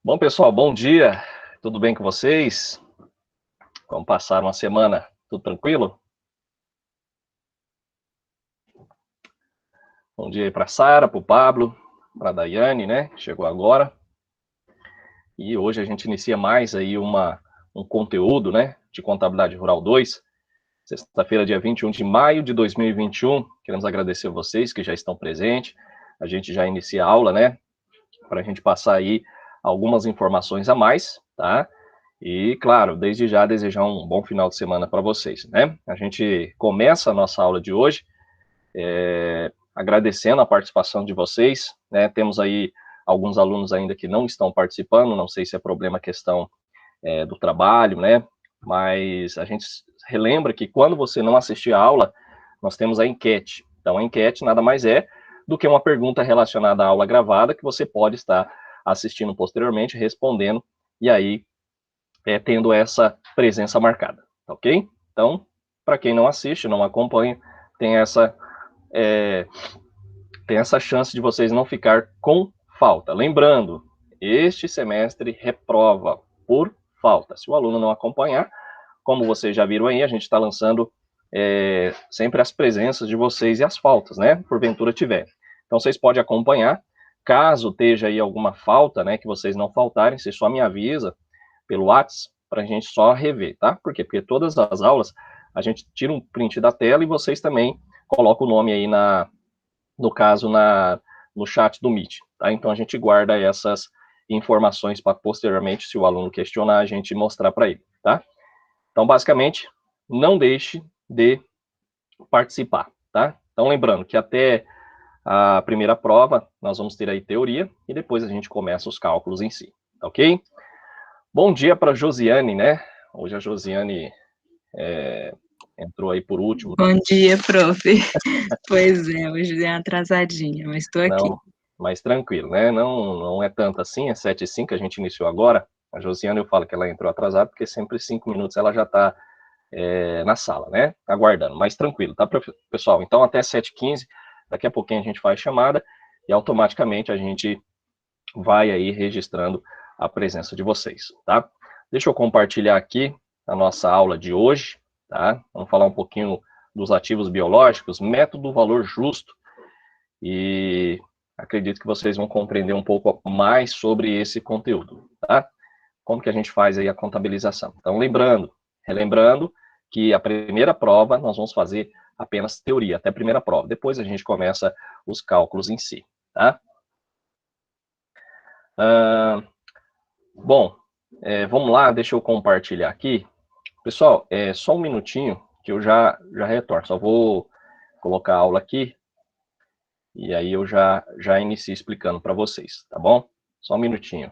Bom, pessoal, bom dia. Tudo bem com vocês? Como passaram a semana? Tudo tranquilo? Bom dia aí para Sara, para o Pablo, para a Daiane, né? Chegou agora. E hoje a gente inicia mais aí um conteúdo, né? De Contabilidade Rural 2. Sexta-feira, dia 21 de maio de 2021. Queremos agradecer a vocês que já estão presentes. A gente já inicia a aula, né? Para a gente passar aí algumas informações a mais, tá? E, claro, desde já desejar um bom final de semana para vocês, né? A gente começa a nossa aula de hoje agradecendo a participação de vocês, né? Temos aí alguns alunos ainda que não estão participando, não sei se é problema questão do trabalho, né? Mas a gente relembra que quando você não assistir a aula, nós temos a enquete. Então, a enquete nada mais é do que uma pergunta relacionada à aula gravada que você pode estar assistindo posteriormente, respondendo, e aí tendo essa presença marcada, ok? Então, para quem não assiste, não acompanha, tem essa, é, tem essa chance de vocês não ficar com falta. Lembrando, este semestre reprova por falta. Se o aluno não acompanhar, como vocês já viram aí, a gente está lançando sempre as presenças de vocês e as faltas, né? Porventura tiver. Então, vocês podem acompanhar. Caso esteja aí alguma falta, né, que vocês não faltarem, você só me avisa pelo WhatsApp para a gente só rever, tá? Por quê? Porque todas as aulas a gente tira um print da tela e vocês também colocam o nome aí no caso, no chat do Meet, tá? Então a gente guarda essas informações para posteriormente, se o aluno questionar, a gente mostrar para ele, tá? Então, basicamente, não deixe de participar, tá? Então, lembrando que até a primeira prova, nós vamos ter aí teoria e depois a gente começa os cálculos em si, tá ok? Bom dia para Josiane, né? Hoje a Josiane entrou aí por último. Bom dia, prof. Pois é, hoje dei uma atrasadinha, mas estou aqui. Não, mais tranquilo, né? Não é tanto assim, é 7h05, a gente iniciou agora. A Josiane, eu falo que ela entrou atrasada, porque sempre 5 minutos ela já está na sala, né? Aguardando, mas tranquilo, tá, pessoal? Então, até 7h15, daqui a pouquinho a gente faz chamada e automaticamente a gente vai aí registrando a presença de vocês, tá? Deixa eu compartilhar aqui a nossa aula de hoje, tá? Vamos falar um pouquinho dos ativos biológicos, método valor justo, e acredito que vocês vão compreender um pouco mais sobre esse conteúdo, tá? Como que a gente faz aí a contabilização. Então, relembrando que a primeira prova nós vamos fazer apenas teoria, até a primeira prova. Depois a gente começa os cálculos em si, tá? Bom, vamos lá, deixa eu compartilhar aqui. Pessoal, só um minutinho que eu já retorno. Só vou colocar a aula aqui e aí eu já inicio explicando para vocês, tá bom? Só um minutinho.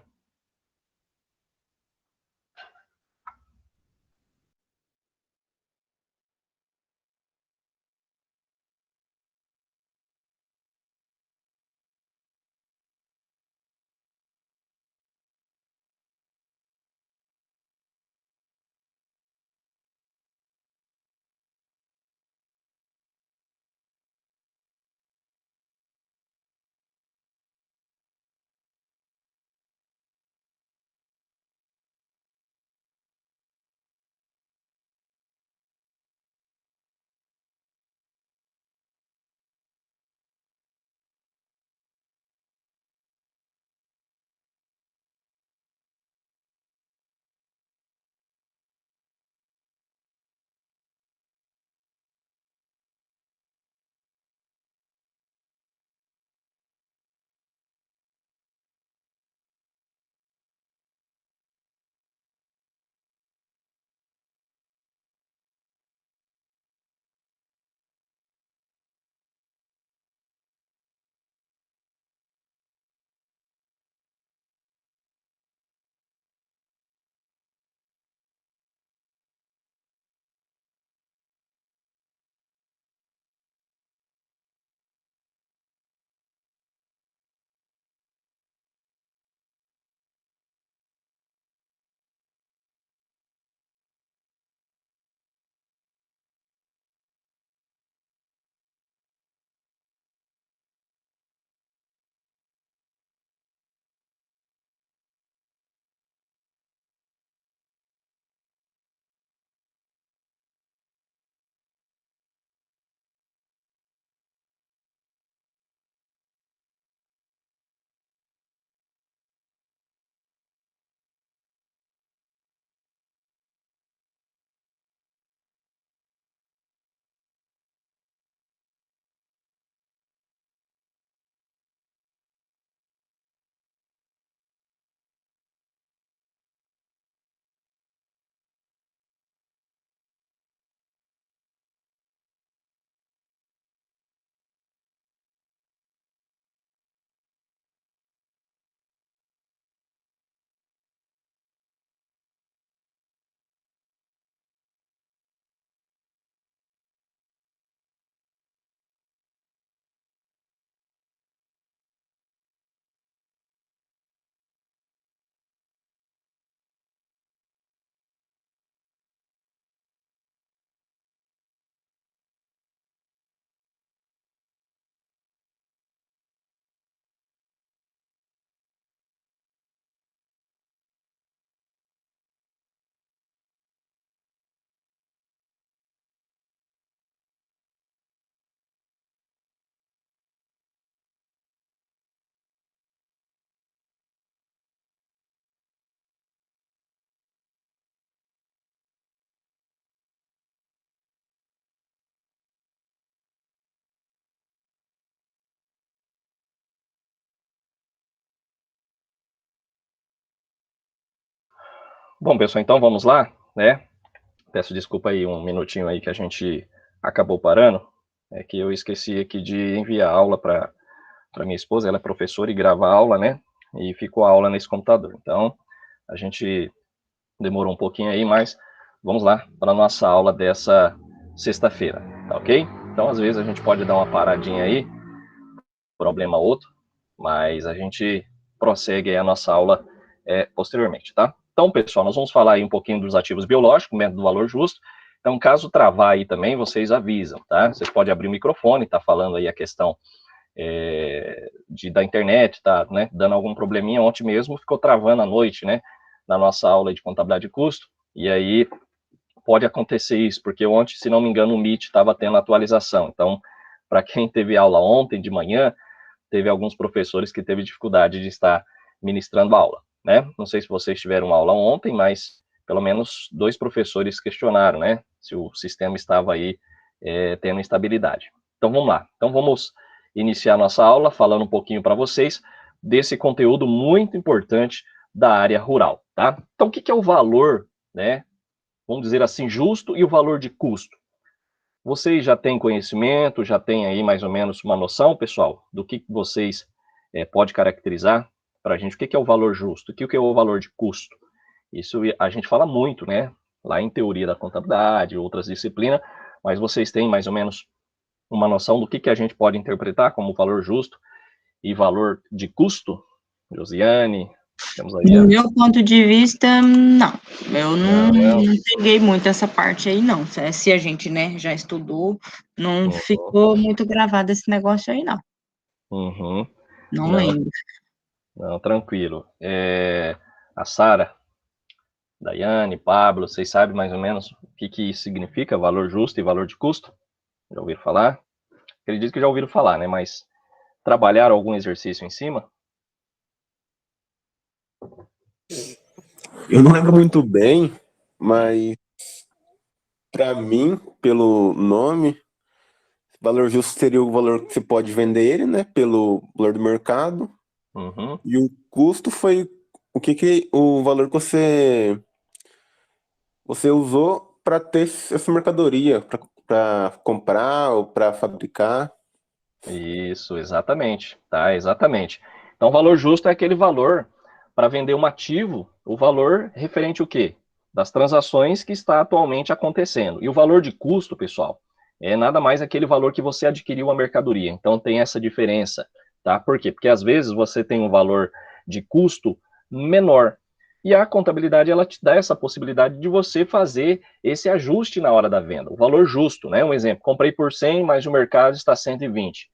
Bom, pessoal, então vamos lá, né? Peço desculpa aí um minutinho aí que a gente acabou parando, é que eu esqueci aqui de enviar a aula para minha esposa, ela é professora e grava a aula, né? E ficou a aula nesse computador. Então, a gente demorou um pouquinho aí, mas vamos lá para a nossa aula dessa sexta-feira, tá ok? Então, às vezes a gente pode dar uma paradinha aí, problema outro, mas a gente prossegue aí a nossa aula posteriormente, tá? Então, pessoal, nós vamos falar aí um pouquinho dos ativos biológicos, método do valor justo. Então, caso travar aí também, vocês avisam, tá? Vocês podem abrir o microfone, tá falando aí a questão da internet, tá, né, dando algum probleminha. Ontem mesmo ficou travando à noite, né, na nossa aula de contabilidade de custo, e aí pode acontecer isso, porque ontem, se não me engano, o Meet estava tendo atualização. Então, para quem teve aula ontem de manhã, teve alguns professores que teve dificuldade de estar ministrando a aula, né? Não sei se vocês tiveram aula ontem, mas pelo menos 2 professores questionaram, né, se o sistema estava aí tendo instabilidade. Então, vamos lá. Então, vamos iniciar nossa aula falando um pouquinho para vocês desse conteúdo muito importante da área rural, tá? Então, o que é o valor, né, vamos dizer assim, justo e o valor de custo? Vocês já têm conhecimento, já têm aí mais ou menos uma noção, pessoal, do que vocês pode caracterizar para a gente? O que é o valor justo? O que é o valor de custo? Isso a gente fala muito, né? Lá em teoria da contabilidade, outras disciplinas, mas vocês têm mais ou menos uma noção do que a gente pode interpretar como valor justo e valor de custo? Josiane, temos aí No meu ponto de vista, não. Eu não peguei muito essa parte aí, não. Se a gente, né, já estudou, não ficou muito gravado esse negócio aí, não. Uhum. Não Não, lembro. não, tranquilo. A Sara, Daiane, Pablo, vocês sabem mais ou menos o que isso significa, valor justo e valor de custo? Já ouviram falar? Acredito que já ouviram falar, né? Mas trabalharam algum exercício em cima? Eu não lembro muito bem, mas para mim, pelo nome, valor justo seria o valor que você pode vender ele, né? Pelo valor do mercado. Uhum. E o custo foi o valor que você usou para ter essa mercadoria, para comprar ou para fabricar. Isso, exatamente, tá? Exatamente. Então, o valor justo é aquele valor para vender um ativo, o valor referente ao quê? Das transações que está atualmente acontecendo. E o valor de custo, pessoal, é nada mais aquele valor que você adquiriu a mercadoria. Então, tem essa diferença, tá? Por quê? Porque às vezes você tem um valor de custo menor. E a contabilidade, ela te dá essa possibilidade de você fazer esse ajuste na hora da venda. O valor justo, né? Um exemplo, comprei por 100, mas o mercado está 120.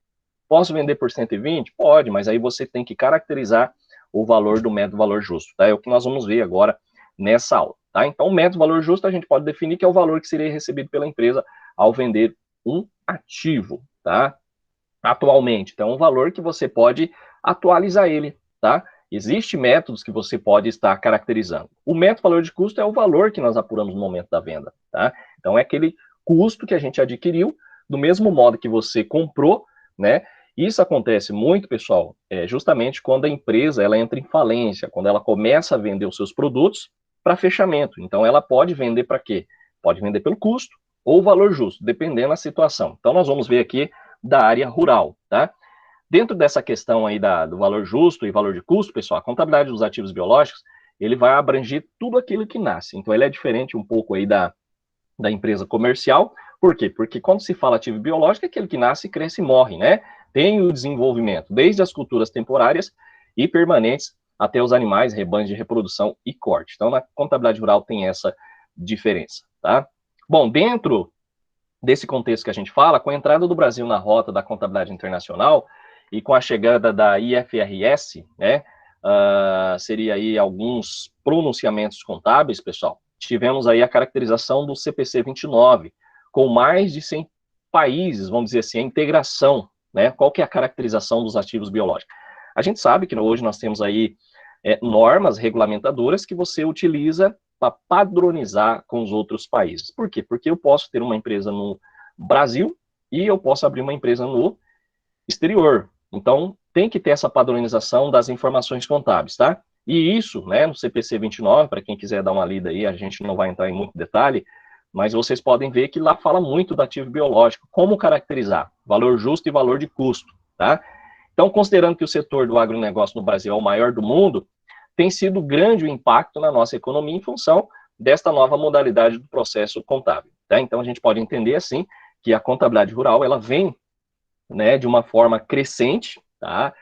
Posso vender por 120? Pode, mas aí você tem que caracterizar o valor do método valor justo, tá? É o que nós vamos ver agora nessa aula, tá? Então, o método valor justo a gente pode definir que é o valor que seria recebido pela empresa ao vender um ativo, tá? Atualmente. Então, é um valor que você pode atualizar ele, tá? Existem métodos que você pode estar caracterizando. O método valor de custo é o valor que nós apuramos no momento da venda, tá? Então, é aquele custo que a gente adquiriu, do mesmo modo que você comprou, né? Isso acontece muito, pessoal, justamente quando a empresa ela entra em falência, quando ela começa a vender os seus produtos para fechamento. Então, ela pode vender para quê? Pode vender pelo custo ou valor justo, dependendo da situação. Então, nós vamos ver aqui da área rural, tá? Dentro dessa questão aí do valor justo e valor de custo, pessoal, a contabilidade dos ativos biológicos, ele vai abranger tudo aquilo que nasce. Então, ele é diferente um pouco aí da empresa comercial. Por quê? Porque quando se fala ativo biológico, é aquele que nasce, cresce e morre, né? Tem o desenvolvimento, desde as culturas temporárias e permanentes até os animais, rebanhos de reprodução e corte. Então, na contabilidade rural tem essa diferença, tá? Bom, dentro desse contexto que a gente fala, com a entrada do Brasil na rota da contabilidade internacional e com a chegada da IFRS, né, seria aí alguns pronunciamentos contábeis, pessoal, tivemos aí a caracterização do CPC 29, com mais de 100 países, vamos dizer assim, a integração, né, qual que é a caracterização dos ativos biológicos? A gente sabe que hoje nós temos aí normas regulamentadoras que você utiliza para padronizar com os outros países. Por quê? Porque eu posso ter uma empresa no Brasil e eu posso abrir uma empresa no exterior. Então, tem que ter essa padronização das informações contábeis, tá? E isso, né, no CPC 29, para quem quiser dar uma lida aí, a gente não vai entrar em muito detalhe, mas vocês podem ver que lá fala muito do ativo biológico, como caracterizar, valor justo e valor de custo, tá? Então, considerando que o setor do agronegócio no Brasil é o maior do mundo, tem sido grande o impacto na nossa economia em função desta nova modalidade do processo contábil, tá? Então, a gente pode entender, assim, que a contabilidade rural, ela vem, né, de uma forma crescente, tá?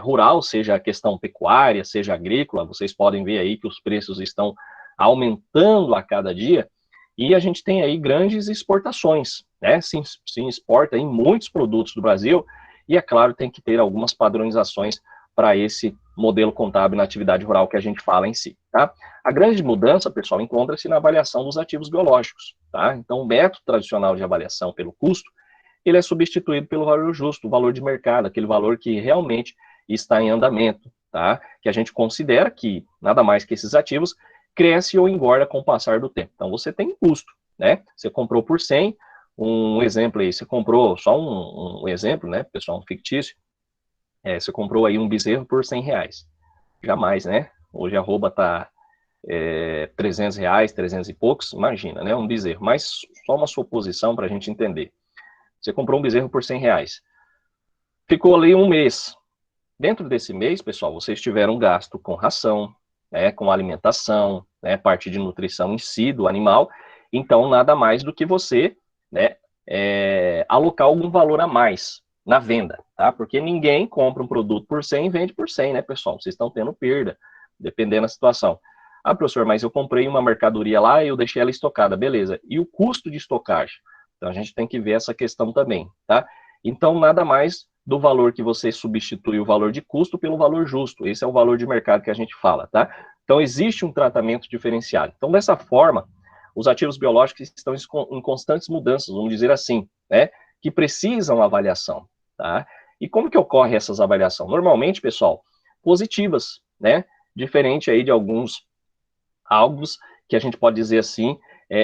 Rural, seja a questão pecuária, seja agrícola, vocês podem ver aí que os preços estão aumentando a cada dia, e a gente tem aí grandes exportações, né? Se exporta aí muitos produtos do Brasil, e é claro, tem que ter algumas padronizações para esse modelo contábil na atividade rural que a gente fala em si, tá? A grande mudança, pessoal, encontra-se na avaliação dos ativos biológicos, tá? Então, o método tradicional de avaliação pelo custo, ele é substituído pelo valor justo, o valor de mercado, aquele valor que realmente está em andamento, tá? Que a gente considera que nada mais que esses ativos cresce ou engorda com o passar do tempo. Então, você tem custo, né? Você comprou por 100, um exemplo aí, você comprou, só um exemplo, né, pessoal, um fictício, você comprou aí um bezerro por 100 reais. Jamais, né? Hoje a arroba tá 300 reais, 300 e poucos, imagina, né, um bezerro. Mas só uma suposição para a gente entender. Você comprou um bezerro por 100 reais. Ficou ali um mês. Dentro desse mês, pessoal, vocês tiveram gasto com ração, né, com alimentação, né, parte de nutrição em si do animal. Então, nada mais do que você, né, alocar algum valor a mais na venda, tá? Porque ninguém compra um produto por 100 e vende por 100, né, pessoal? Vocês estão tendo perda, dependendo da situação. Ah, professor, mas eu comprei uma mercadoria lá e eu deixei ela estocada, beleza. E o custo de estocagem? Então, a gente tem que ver essa questão também, tá? Então, nada mais do valor que você substitui o valor de custo pelo valor justo. Esse é o valor de mercado que a gente fala, tá? Então, existe um tratamento diferenciado. Então, dessa forma, os ativos biológicos estão em constantes mudanças, vamos dizer assim, né? Que precisam avaliação, tá? E como que ocorre essas avaliações? Normalmente, pessoal, positivas, né? Diferente aí de alguns alvos que a gente pode dizer assim,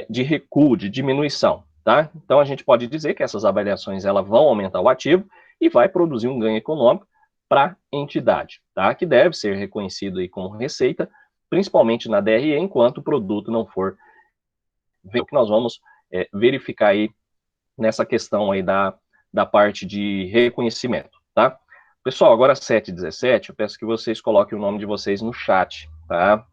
de recuo, de diminuição, tá? Então, a gente pode dizer que essas avaliações elas vão aumentar o ativo e vai produzir um ganho econômico para a entidade, tá? Que deve ser reconhecido aí como receita, principalmente na DRE, enquanto o produto não for ver o que nós vamos verificar aí nessa questão aí da parte de reconhecimento, tá? Pessoal, agora 7h17, eu peço que vocês coloquem o nome de vocês no chat, tá?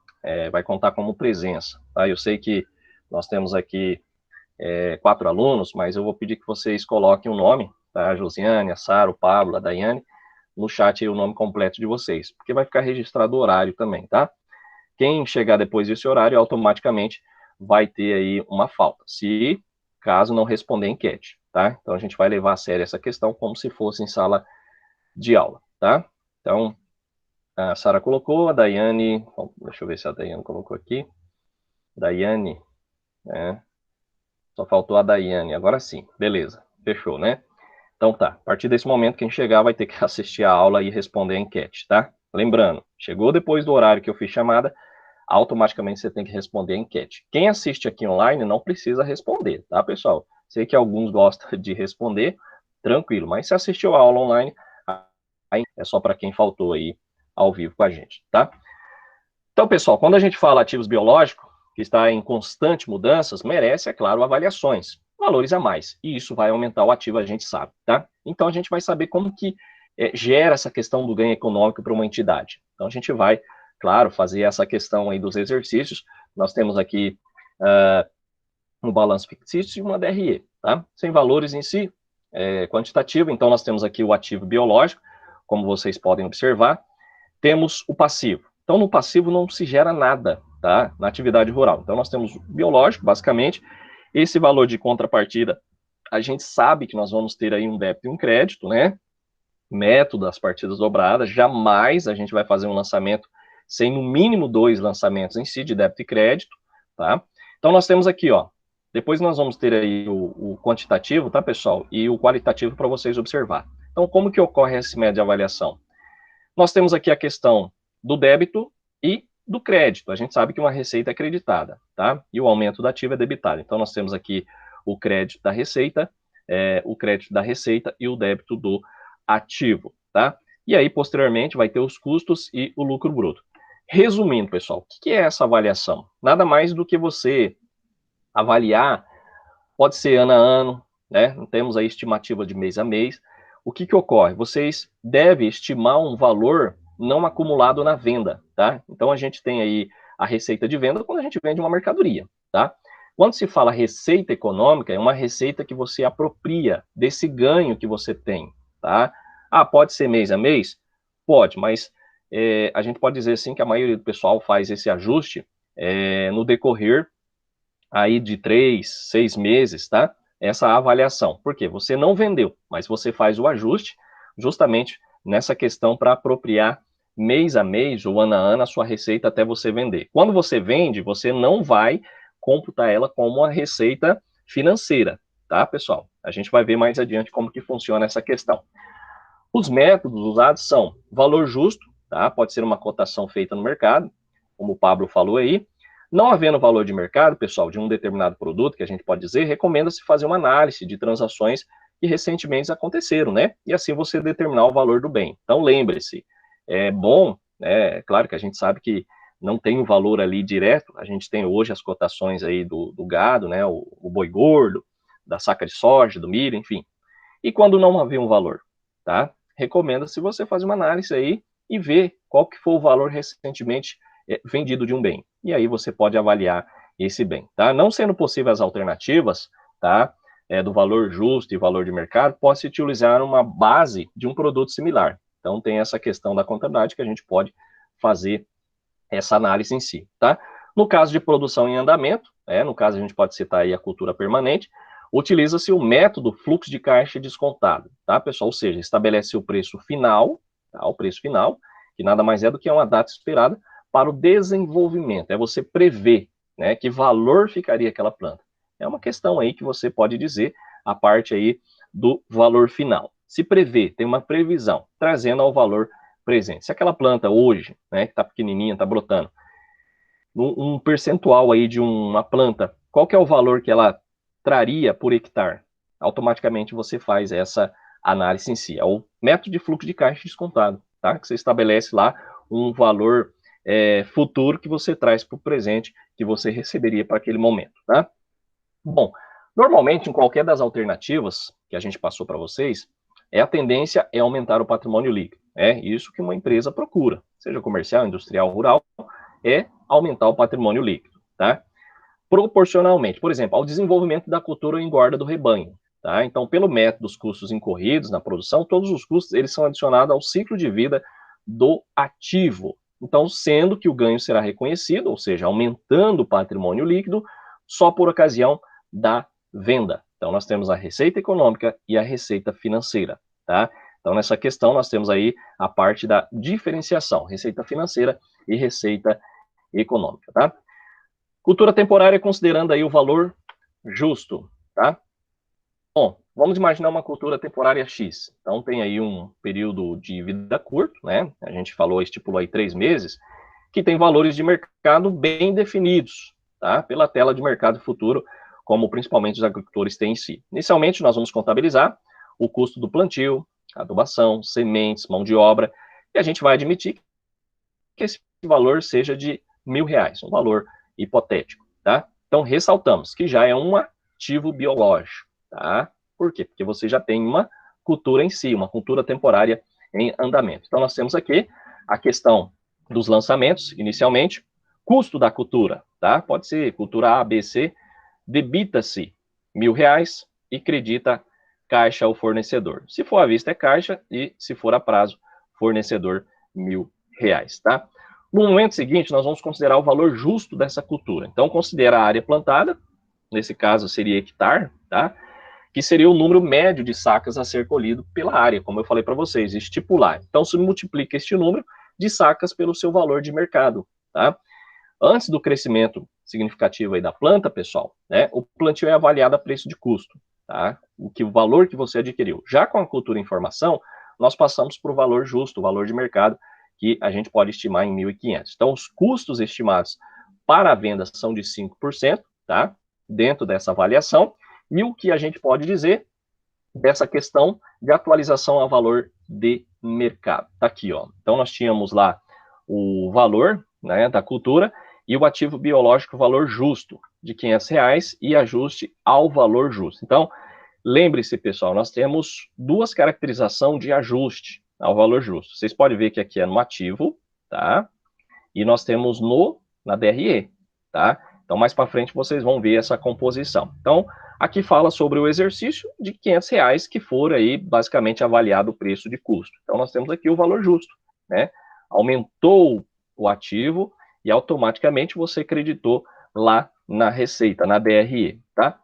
Vai contar como presença, tá? Eu sei que nós temos aqui 4 alunos, mas eu vou pedir que vocês coloquem o nome, tá? A Josiane, a Sara, o Pablo, a Daiane, no chat aí o nome completo de vocês, porque vai ficar registrado o horário também, tá? Quem chegar depois desse horário, automaticamente vai ter aí uma falta, se caso não responder a enquete, tá? Então, a gente vai levar a sério essa questão como se fosse em sala de aula, tá? Então, a Sara colocou, a Daiane, deixa eu ver se a Daiane colocou aqui, Daiane, só faltou a Daiane, agora sim, beleza, fechou, né? Então tá, a partir desse momento, quem chegar vai ter que assistir a aula e responder a enquete, tá? Lembrando, chegou depois do horário que eu fiz chamada, automaticamente você tem que responder a enquete. Quem assiste aqui online não precisa responder, tá, pessoal? Sei que alguns gostam de responder, tranquilo, mas se assistiu a aula online, aí é só para quem faltou aí ao vivo com a gente, tá? Então, pessoal, quando a gente fala ativos biológicos, que está em constante mudanças, merece, é claro, avaliações, valores a mais, e isso vai aumentar o ativo, a gente sabe, tá? Então, a gente vai saber como que gera essa questão do ganho econômico para uma entidade. Então, a gente vai, claro, fazer essa questão aí dos exercícios. Nós temos aqui um balanço fictício e uma DRE, tá? Sem valores em si, quantitativo. Então, nós temos aqui o ativo biológico, como vocês podem observar. Temos o passivo. Então, no passivo não se gera nada, tá? Na atividade rural. Então, nós temos o biológico, basicamente. Esse valor de contrapartida, a gente sabe que nós vamos ter aí um débito e um crédito, né? Método das partidas dobradas. Jamais a gente vai fazer um lançamento sem no mínimo 2 lançamentos em si, de débito e crédito, tá? Então, nós temos aqui, ó, depois nós vamos ter aí o quantitativo, tá, pessoal? E o qualitativo para vocês observar. Então, como que ocorre esse método de avaliação? Nós temos aqui a questão do débito e do crédito. A gente sabe que uma receita é creditada, tá? E o aumento do ativo é debitado. Então, nós temos aqui o crédito da receita, e o débito do ativo, tá? E aí, posteriormente, vai ter os custos e o lucro bruto. Resumindo, pessoal, o que é essa avaliação? Nada mais do que você avaliar, pode ser ano a ano, né? Não temos aí estimativa de mês a mês. O que ocorre? Vocês devem estimar um valor não acumulado na venda, tá? Então, a gente tem aí a receita de venda quando a gente vende uma mercadoria, tá? Quando se fala receita econômica, é uma receita que você apropria desse ganho que você tem, tá? Ah, pode ser mês a mês? Pode, mas a gente pode dizer assim que a maioria do pessoal faz esse ajuste no decorrer aí de 3, 6 meses, tá? Essa avaliação. Por quê? Você não vendeu, mas você faz o ajuste justamente nessa questão para apropriar mês a mês ou ano a ano a sua receita até você vender. Quando você vende, você não vai computar ela como uma receita financeira, tá, pessoal? A gente vai ver mais adiante como que funciona essa questão. Os métodos usados são valor justo, tá? Pode ser uma cotação feita no mercado, como o Pablo falou aí. Não havendo valor de mercado, pessoal, de um determinado produto, que a gente pode dizer, recomenda-se fazer uma análise de transações que recentemente aconteceram, né? E assim você determinar o valor do bem. Então, lembre-se, é bom, né? Claro que a gente sabe que não tem um valor ali direto, a gente tem hoje as cotações aí do gado, né? O boi gordo, da saca de soja, do milho, enfim. E quando não havia um valor, tá? Recomenda-se você fazer uma análise aí e ver qual que foi o valor recentemente vendido de um bem. E aí você pode avaliar esse bem, tá? Não sendo possível as alternativas, tá? Do valor justo e valor de mercado, pode-se utilizar uma base de um produto similar. Então, tem essa questão da contabilidade que a gente pode fazer essa análise em si, tá? No caso de produção em andamento, no caso a gente pode citar aí a cultura permanente, utiliza-se o método fluxo de caixa descontado, tá, pessoal? Ou seja, estabelece o preço final, tá? O preço final, que nada mais é do que uma data esperada para o desenvolvimento. É você prever, né, que valor ficaria aquela planta. É uma questão aí que você pode dizer a parte aí do valor final. Se prevê, tem uma previsão, trazendo ao valor presente. Se aquela planta hoje, né, que está pequenininha, está brotando, um percentual aí de uma planta, qual que é o valor que ela traria por hectare? Automaticamente você faz essa análise em si. É o método de fluxo de caixa descontado, tá? Que você estabelece lá um valor futuro que você traz para o presente que você receberia para aquele momento, tá? Bom, normalmente em qualquer das alternativas que a gente passou para vocês, a tendência é aumentar o patrimônio líquido. É isso que uma empresa procura, seja comercial, industrial, rural, é aumentar o patrimônio líquido, tá? Proporcionalmente, por exemplo, ao desenvolvimento da cultura ou engorda do rebanho, tá? Então, pelo método dos custos incorridos na produção, todos os custos eles são adicionados ao ciclo de vida do ativo. Então, sendo que o ganho será reconhecido, ou seja, aumentando o patrimônio líquido, só por ocasião da venda. Então, nós temos a receita econômica e a receita financeira, tá? Então, nessa questão, nós temos aí a parte da diferenciação, receita financeira e receita econômica, tá? Cultura temporária considerando aí o valor justo, tá? Bom, vamos imaginar uma cultura temporária X. Então, tem aí um período de vida curto, né? A gente estipulou aí 3 meses, que tem valores de mercado bem definidos, tá? Pela tela de mercado futuro, como principalmente os agricultores têm em si. Inicialmente, nós vamos contabilizar o custo do plantio, adubação, sementes, mão de obra, e a gente vai admitir que esse valor seja de R$1.000, um valor hipotético, tá? Então, ressaltamos que já é um ativo biológico, tá? Por quê? Porque você já tem uma cultura em si, uma cultura temporária em andamento. Então, nós temos aqui a questão dos lançamentos, inicialmente, custo da cultura, tá? Pode ser cultura A, B, C, debita-se R$1.000 e credita caixa ao fornecedor. Se for à vista é caixa e se for a prazo, fornecedor R$1.000, tá? No momento seguinte, nós vamos considerar o valor justo dessa cultura. Então, considera a área plantada, nesse caso seria hectare, tá? Que seria o número médio de sacas a ser colhido pela área, como eu falei para vocês, estipular. Então, se multiplica este número de sacas pelo seu valor de mercado, tá? Antes do crescimento significativo aí da planta, pessoal, né, o plantio é avaliado a preço de custo, tá? O valor que você adquiriu. Já com a cultura em formação, nós passamos para o valor justo, o valor de mercado, que a gente pode estimar em 1.500. Então, os custos estimados para a venda são de 5%, tá? Dentro dessa avaliação, e o que a gente pode dizer dessa questão de atualização a valor de mercado. Tá aqui, ó. Então, nós tínhamos lá o valor, né, da cultura, e o ativo biológico valor justo, de R$500, e ajuste ao valor justo. Então, lembre-se, pessoal, nós temos duas caracterizações de ajuste ao valor justo. Vocês podem ver que aqui é no ativo, tá? E nós temos na DRE, tá? Então, mais para frente, vocês vão ver essa composição. Então, aqui fala sobre o exercício de R$500, que for aí, basicamente, avaliado o preço de custo. Então, nós temos aqui o valor justo, né? Aumentou o ativo e automaticamente você creditou lá na receita, na DRE, tá?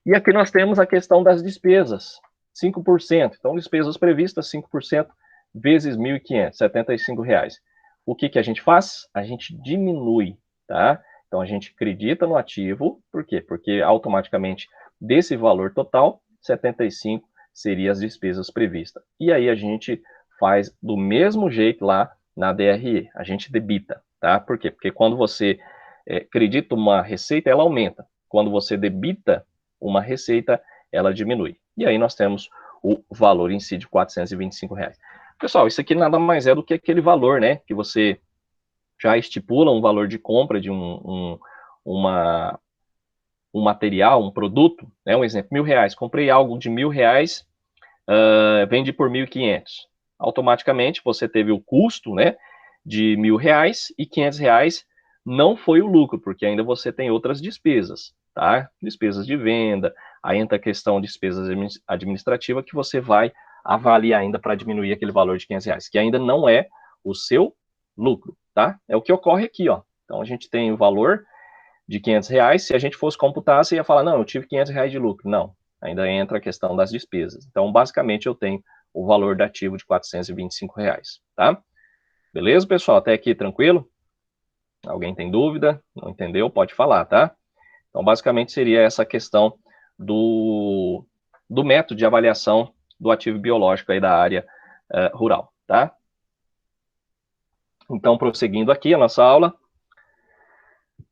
E aqui nós temos a questão das despesas, 5%. Então, despesas previstas, 5% vezes R$1.500, R$75. O que a gente faz? A gente diminui, tá? Então, a gente acredita no ativo, por quê? Porque automaticamente, desse valor total, 75 seria as despesas previstas. E aí a gente faz do mesmo jeito lá na DRE, a gente debita, tá? Por quê? Porque quando você acredita uma receita, ela aumenta. Quando você debita uma receita, ela diminui. E aí nós temos o valor em si de R$425. Pessoal, isso aqui nada mais é do que aquele valor, né, que você já estipula um valor de compra de um material, um produto, né, um exemplo, R$1.000, comprei algo de R$1.000, vende por 1.500. Automaticamente você teve o custo, né, de R$1.000 e R$500 não foi o lucro, porque ainda você tem outras despesas, tá? Despesas de venda, aí entra a questão de despesas administrativas que você vai avaliar ainda para diminuir aquele valor de R$500, que ainda não é o seu lucro, tá? É o que ocorre aqui, ó. Então a gente tem o valor de R$500, se a gente fosse computar, você ia falar, não, eu tive R$500 de lucro. Não, ainda entra a questão das despesas. Então, basicamente, eu tenho o valor do ativo de R$425, tá? Beleza, pessoal? Até aqui, tranquilo? Alguém tem dúvida? Não entendeu? Pode falar, tá? Então, basicamente, seria essa questão do método de avaliação do ativo biológico aí da área rural, tá? Então, prosseguindo aqui a nossa aula.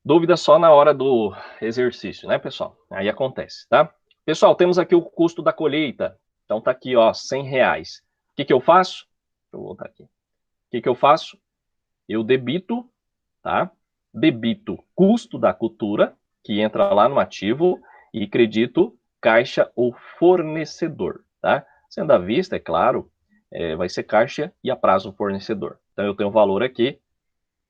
Dúvida só na hora do exercício, né, pessoal? Aí acontece, tá? Pessoal, temos aqui o custo da colheita. Então, tá aqui, ó, R$100. O que eu faço? Deixa eu voltar aqui. O que eu faço? Eu debito, tá? Debito custo da cultura, que entra lá no ativo, e credito caixa ou fornecedor, tá? Sendo à vista, é claro, vai ser caixa e a prazo fornecedor. Então, eu tenho o valor aqui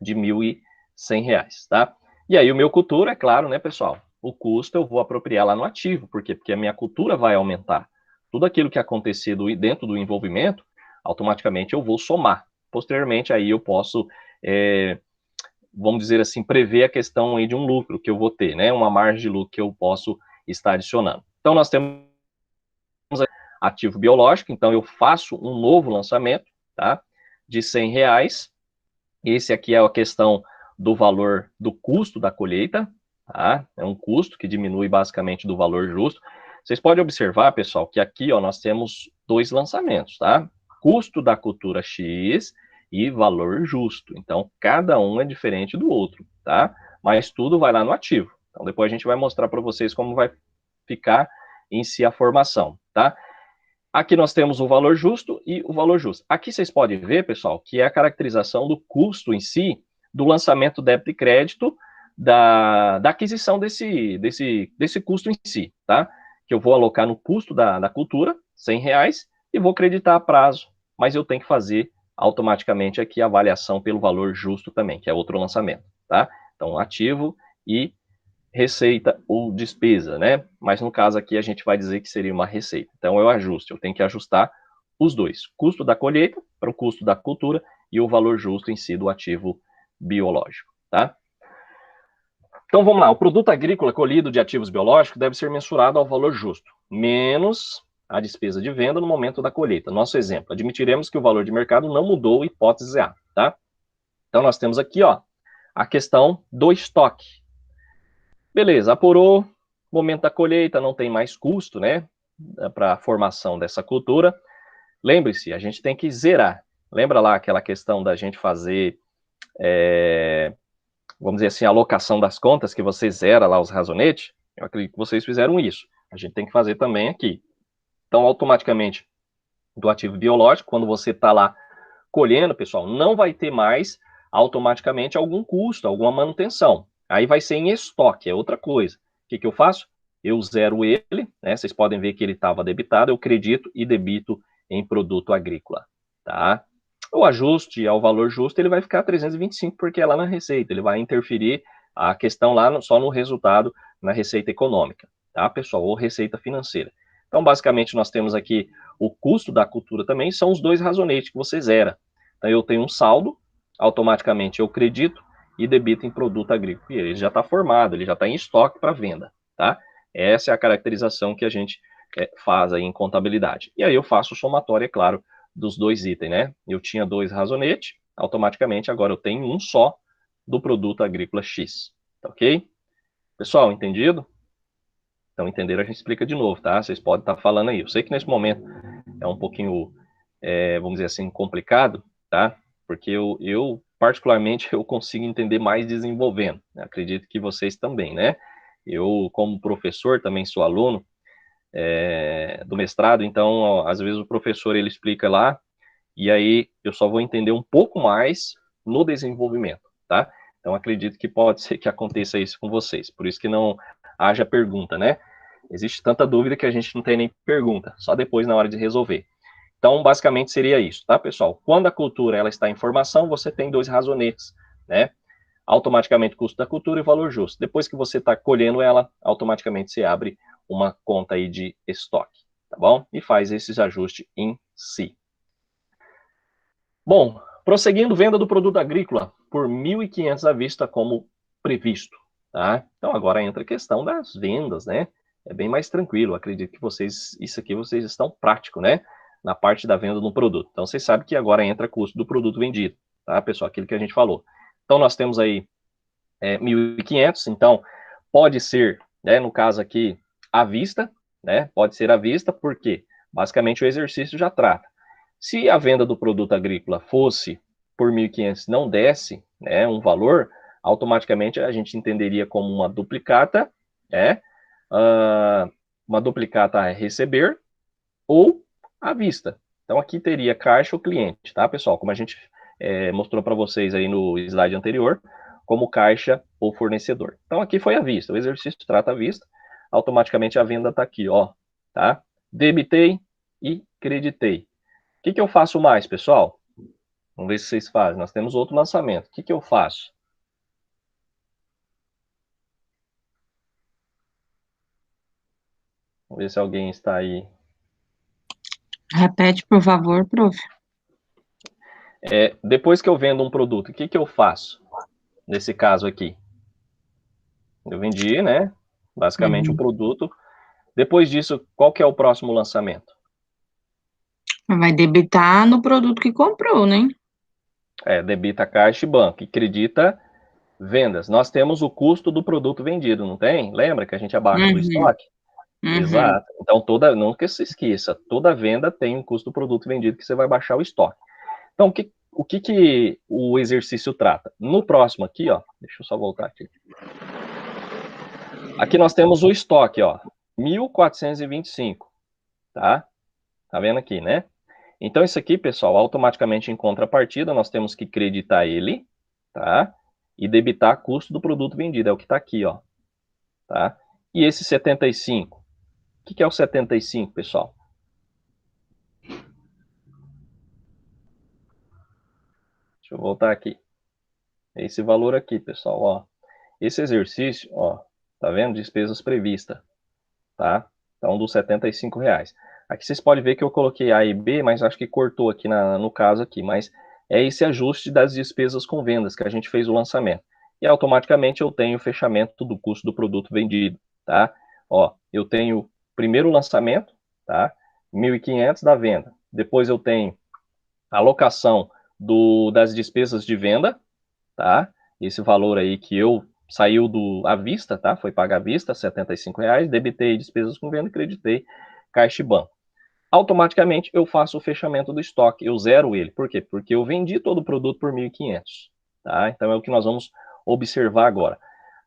de R$1.100, tá? E aí o meu cultura, é claro, né, pessoal? O custo eu vou apropriar lá no ativo. Por quê? Porque a minha cultura vai aumentar. Tudo aquilo que acontecer dentro do envolvimento, automaticamente eu vou somar. Posteriormente, aí eu posso, vamos dizer assim, prever a questão aí de um lucro que eu vou ter, né? Uma margem de lucro que eu posso estar adicionando. Então, nós temos ativo biológico. Então, eu faço um novo lançamento, tá? De R$100. Esse aqui é a questão do valor do custo da colheita, tá? É um custo que diminui basicamente do valor justo. Vocês podem observar, pessoal, que aqui, ó, nós temos dois lançamentos, tá? Custo da cultura X e valor justo. Então, cada um é diferente do outro, tá? Mas tudo vai lá no ativo. Então, depois a gente vai mostrar para vocês como vai ficar em si a formação, tá? Aqui nós temos o valor justo e o valor justo. Aqui vocês podem ver, pessoal, que é a caracterização do custo em si, do lançamento débito e crédito, da aquisição desse custo em si, tá? Que eu vou alocar no custo da cultura, R$100, e vou creditar a prazo, mas eu tenho que fazer automaticamente aqui a avaliação pelo valor justo também, que é outro lançamento, tá? Então, ativo e receita ou despesa, né? Mas no caso aqui a gente vai dizer que seria uma receita. Então eu ajusto, eu tenho que ajustar os dois. Custo da colheita para o custo da cultura e o valor justo em si do ativo biológico, tá? Então vamos lá, o produto agrícola colhido de ativos biológicos deve ser mensurado ao valor justo, menos a despesa de venda no momento da colheita. Nosso exemplo, admitiremos que o valor de mercado não mudou, hipótese A, tá? Então nós temos aqui, ó, a questão do estoque. Beleza, apurou, momento da colheita, não tem mais custo, né, para a formação dessa cultura. Lembre-se, a gente tem que zerar. Lembra lá aquela questão da gente fazer, vamos dizer assim, a alocação das contas, que você zera lá os razonetes? Eu acredito que vocês fizeram isso. A gente tem que fazer também aqui. Então, automaticamente, do ativo biológico, quando você está lá colhendo, pessoal, não vai ter mais automaticamente algum custo, alguma manutenção. Aí vai ser em estoque, é outra coisa. O que eu faço? Eu zero ele, né? Vocês podem ver que ele estava debitado, eu credito e debito em produto agrícola, tá? O ajuste ao valor justo, ele vai ficar 325, porque é lá na receita, ele vai interferir a questão lá só no resultado, na receita econômica, tá, pessoal? Ou receita financeira. Então, basicamente, nós temos aqui o custo da cultura também, são os dois razonetes que você zera. Então, eu tenho um saldo, automaticamente eu credito e debito em produto agrícola. E ele já está formado, ele já está em estoque para venda, tá? Essa é a caracterização que a gente faz aí em contabilidade. E aí eu faço o somatório, é claro, dos dois itens, né? Eu tinha 2 razonetes, automaticamente agora eu tenho um só do produto agrícola X, tá ok? Pessoal, entendido? Então, entenderam, a gente explica de novo, tá? Vocês podem estar falando aí. Eu sei que nesse momento é um pouquinho, vamos dizer assim, complicado, tá? Porque eu, particularmente, eu consigo entender mais desenvolvendo. Acredito que vocês também, né? Eu, como professor, também sou aluno do mestrado, então, ó, às vezes o professor, ele explica lá, e aí eu só vou entender um pouco mais no desenvolvimento, tá? Então, acredito que pode ser que aconteça isso com vocês, por isso que não haja pergunta, né? Existe tanta dúvida que a gente não tem nem pergunta, só depois na hora de resolver. Então, basicamente seria isso, tá, pessoal? Quando a cultura ela está em formação, você tem 2 razonetes, né? Automaticamente custo da cultura e valor justo. Depois que você está colhendo ela, automaticamente você abre uma conta aí de estoque, tá bom? E faz esses ajustes em si. Bom, prosseguindo, venda do produto agrícola por 1.500 à vista como previsto, tá? Então agora entra a questão das vendas, né? É bem mais tranquilo, acredito que vocês, isso aqui vocês estão prático, né? Na parte da venda do produto. Então vocês sabem que agora entra custo do produto vendido, tá, pessoal? Aquilo que a gente falou. Então nós temos aí 1.500, então pode ser, né, no caso aqui, à vista, né? Pode ser à vista, porque basicamente o exercício já trata. Se a venda do produto agrícola fosse por 1.500, não desse, né, um valor, automaticamente a gente entenderia como uma duplicata, né, uma duplicata a receber ou à vista. Então aqui teria caixa ou cliente, tá, pessoal? Como a gente mostrou para vocês aí no slide anterior, como caixa ou fornecedor. Então aqui foi à vista, o exercício trata à vista, automaticamente a venda está aqui, ó, tá? Debitei e creditei. O que eu faço mais, pessoal? Vamos ver se vocês fazem. Nós temos outro lançamento. O que eu faço? Vamos ver se alguém está aí. Repete, por favor, prof. Depois que eu vendo um produto, o que eu faço? Nesse caso aqui. Eu vendi, né? Basicamente o produto. Depois disso, qual que é o próximo lançamento? Vai debitar no produto que comprou, né? Debita caixa e banco. E credita vendas. Nós temos o custo do produto vendido, não tem? Lembra que a gente abaixa do estoque? Exato. Então, nunca se esqueça, toda venda tem um custo do produto vendido que você vai baixar o estoque. Então, o que o exercício trata? No próximo aqui, ó, deixa eu só voltar aqui. Aqui nós temos o estoque, ó, 1.425, tá? Tá vendo aqui, né? Então, isso aqui, pessoal, automaticamente em contrapartida, nós temos que creditar ele, tá? E debitar custo do produto vendido, é o que tá aqui, ó, tá? E esse 75, o que é o 75, pessoal? Deixa eu voltar aqui. Esse valor aqui, pessoal, ó. Esse exercício, ó, tá vendo? Despesas previstas, tá? Então, dos R$75. Aqui vocês podem ver que eu coloquei A e B, mas acho que cortou aqui no caso aqui, mas é esse ajuste das despesas com vendas que a gente fez o lançamento. E automaticamente eu tenho o fechamento do custo do produto vendido, tá? Ó, eu tenho primeiro lançamento, tá? 1.500 da venda. Depois eu tenho a alocação das despesas de venda, tá? Esse valor aí que saiu à vista, tá? Foi pago à vista, R$75, debitei despesas com venda e creditei caixa e banco. Automaticamente eu faço o fechamento do estoque, eu zero ele. Por quê? Porque eu vendi todo o produto por 1.500, tá? Então é o que nós vamos observar agora.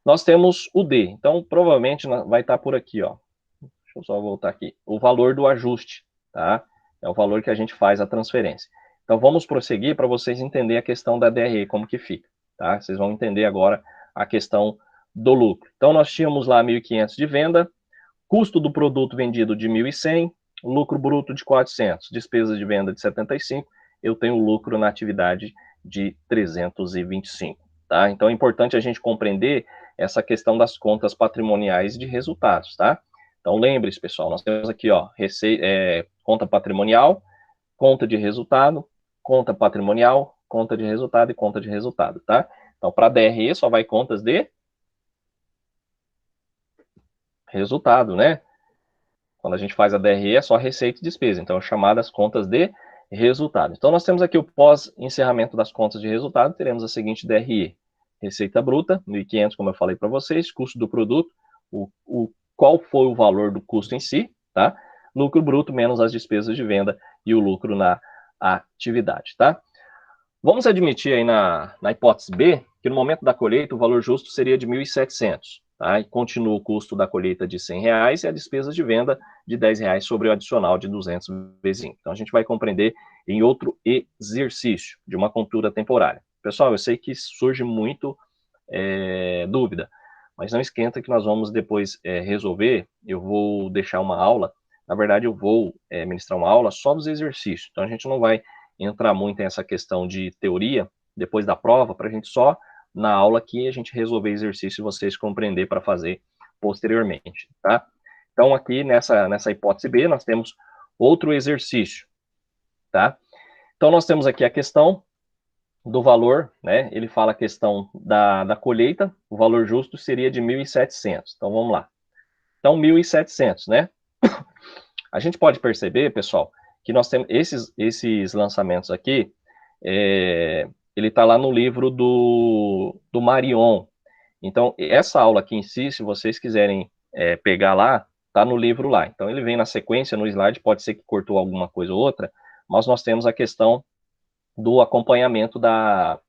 Nós temos o D, então provavelmente vai estar por aqui, ó. Deixa eu só voltar aqui. O valor do ajuste, tá? É o valor que a gente faz a transferência. Então, vamos prosseguir para vocês entenderem a questão da DRE, como que fica, tá? Vocês vão entender agora a questão do lucro. Então, nós tínhamos lá 1.500 de venda, custo do produto vendido de 1.100, lucro bruto de 400, despesas de venda de 75, eu tenho lucro na atividade de 325, tá? Então, é importante a gente compreender essa questão das contas patrimoniais de resultados, tá? Então, lembre-se, pessoal, nós temos aqui, ó, conta patrimonial, conta de resultado, conta patrimonial, conta de resultado e conta de resultado, tá? Então, para DRE só vai contas de resultado, né? Quando a gente faz a DRE é só receita e despesa, então, chamadas contas de resultado. Então, nós temos aqui o pós-encerramento das contas de resultado, teremos a seguinte DRE. Receita bruta, 1.500, como eu falei para vocês, custo do produto, qual foi o valor do custo em si, tá? Lucro bruto menos as despesas de venda e o lucro na atividade, tá? Vamos admitir aí na hipótese B, que no momento da colheita o valor justo seria de 1.700, tá? E continua o custo da colheita de R$100 e a despesa de venda de R$10 sobre o adicional de 200 vezes 5. Então, a gente vai compreender em outro exercício de uma contura temporária. Pessoal, eu sei que surge muito dúvida, mas não esquenta que nós vamos depois resolver. Eu vou deixar uma aula, na verdade eu vou ministrar uma aula só dos exercícios, então a gente não vai entrar muito nessa questão de teoria depois da prova, para a gente só na aula aqui a gente resolver exercício e vocês compreender para fazer posteriormente, tá? Então aqui nessa hipótese B nós temos outro exercício, tá? Então nós temos aqui a questão do valor, né? Ele fala a questão da colheita, o valor justo seria de 1.700. Então, vamos lá. Então, 1.700, né? A gente pode perceber, pessoal, que nós temos esses lançamentos aqui, ele está lá no livro do Marion. Então, essa aula aqui em si, se vocês quiserem pegar lá, está no livro lá. Então, ele vem na sequência, no slide, pode ser que cortou alguma coisa ou outra, mas nós temos a questão do acompanhamento da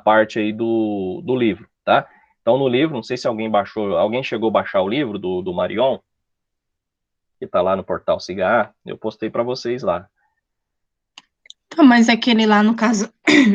parte aí do livro, tá? Então, no livro, não sei se alguém chegou a baixar o livro do Marion, que tá lá no portal Cigar, eu postei para vocês lá. Tá, mas aquele lá, no caso,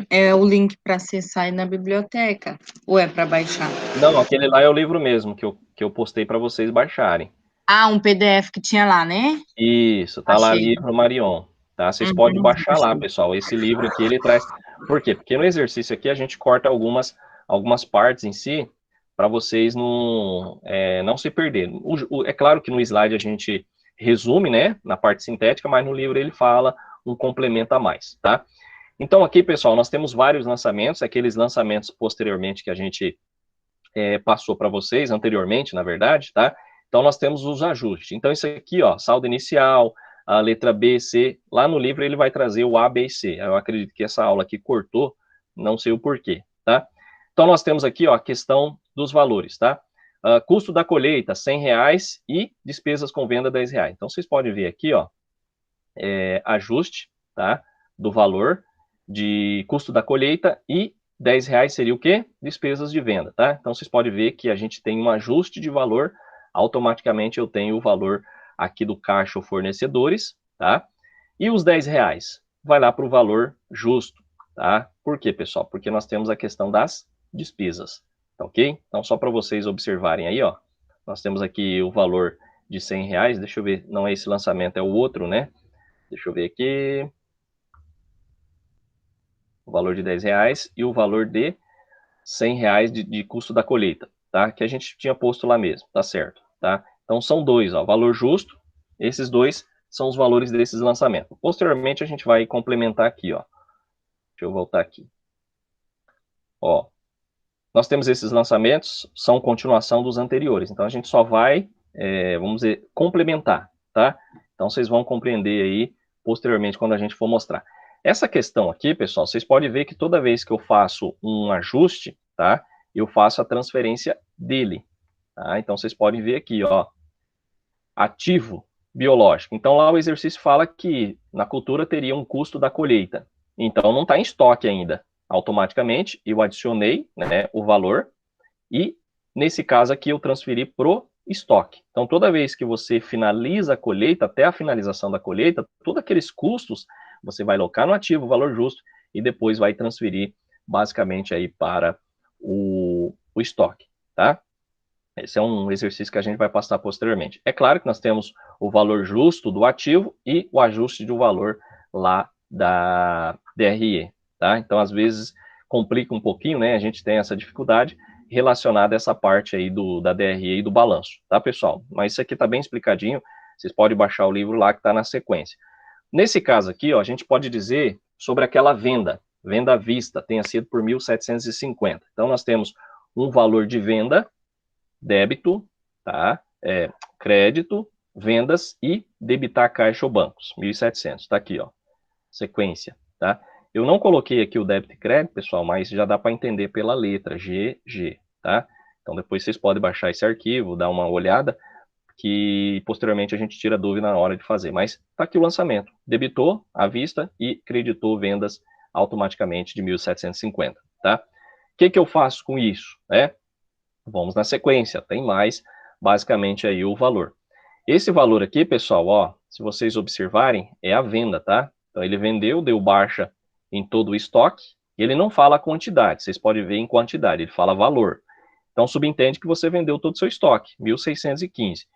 é o link para acessar aí na biblioteca, ou é para baixar? Não, aquele lá é o livro mesmo, que eu postei para vocês baixarem. Ah, um PDF que tinha lá, né? Isso, tá lá livro Marion, tá? Vocês podem baixar lá, pessoal, esse livro aqui, ele traz... Por quê? Porque no exercício aqui a gente corta algumas partes em si, para vocês não se perderem. É claro que no slide a gente resume, né, na parte sintética, mas no livro ele fala um complemento a mais, tá? Então aqui, pessoal, nós temos vários lançamentos, aqueles lançamentos posteriormente que a gente passou para vocês, anteriormente, na verdade, tá? Então nós temos os ajustes. Então isso aqui, ó, saldo inicial, a letra B, C, lá no livro ele vai trazer o A, B e C. Eu acredito que essa aula aqui cortou, não sei o porquê, tá? Então nós temos aqui, ó, a questão dos valores, tá? Custo da colheita, R$100 e despesas com venda, R$10. Então vocês podem ver aqui, ó, ajuste, tá? Do valor de custo da colheita e R$10 seria o quê? Despesas de venda, tá? Então vocês podem ver que a gente tem um ajuste de valor, automaticamente eu tenho o valor aqui do caixa ou fornecedores, tá? E os R$10 vai lá para o valor justo, tá? Por quê, pessoal? Porque nós temos a questão das despesas, tá ok? Então, só para vocês observarem aí, ó, nós temos aqui o valor de R$100, deixa eu ver, não é esse lançamento, é o outro, né? Deixa eu ver aqui. O valor de R$10 e o valor de R$100 de custo da colheita, tá? Que a gente tinha posto lá mesmo, tá certo, tá? Então, são dois, ó, valor justo, esses dois são os valores desses lançamentos. Posteriormente, a gente vai complementar aqui, ó. Deixa eu voltar aqui. Ó, nós temos esses lançamentos, são continuação dos anteriores, então a gente só vai, vamos dizer, complementar, tá? Então, vocês vão compreender aí, posteriormente, quando a gente for mostrar. Essa questão aqui, pessoal, vocês podem ver que toda vez que eu faço um ajuste, tá? Eu faço a transferência dele, tá? Então, vocês podem ver aqui, ó, ativo biológico. Então, lá o exercício fala que na cultura teria um custo da colheita. Então, não está em estoque ainda. Automaticamente, eu adicionei, né, o valor e, nesse caso aqui, eu transferi pro estoque. Então, toda vez que você finaliza a colheita, até a finalização da colheita, todos aqueles custos Você vai alocar no ativo o valor justo e depois vai transferir basicamente aí para o estoque, tá? Esse é um exercício que a gente vai passar posteriormente. É claro que nós temos o valor justo do ativo e o ajuste de um valor lá da DRE, tá? Então, às vezes, complica um pouquinho, né? A gente tem essa dificuldade relacionada a essa parte aí da DRE e do balanço, tá, pessoal? Mas isso aqui tá bem explicadinho, vocês podem baixar o livro lá que tá na sequência. Nesse caso aqui, ó, a gente pode dizer sobre aquela venda à vista, tenha sido por 1.750. Então, nós temos um valor de venda, débito, tá? Crédito, vendas e debitar caixa ou bancos, 1.700, tá aqui, ó, sequência, tá? Eu não coloquei aqui o débito e crédito, pessoal, mas já dá para entender pela letra, GG, tá? Então depois vocês podem baixar esse arquivo, dar uma olhada, que posteriormente a gente tira dúvida na hora de fazer, mas tá aqui o lançamento, debitou à vista e creditou vendas automaticamente de 1.750, tá? O que eu faço com isso, né? Vamos na sequência, tem mais, basicamente aí o valor. Esse valor aqui, pessoal, ó, se vocês observarem, é a venda, tá? Então ele vendeu, deu baixa em todo o estoque, e ele não fala a quantidade, vocês podem ver em quantidade, ele fala valor. Então subentende que você vendeu todo o seu estoque, 1.615.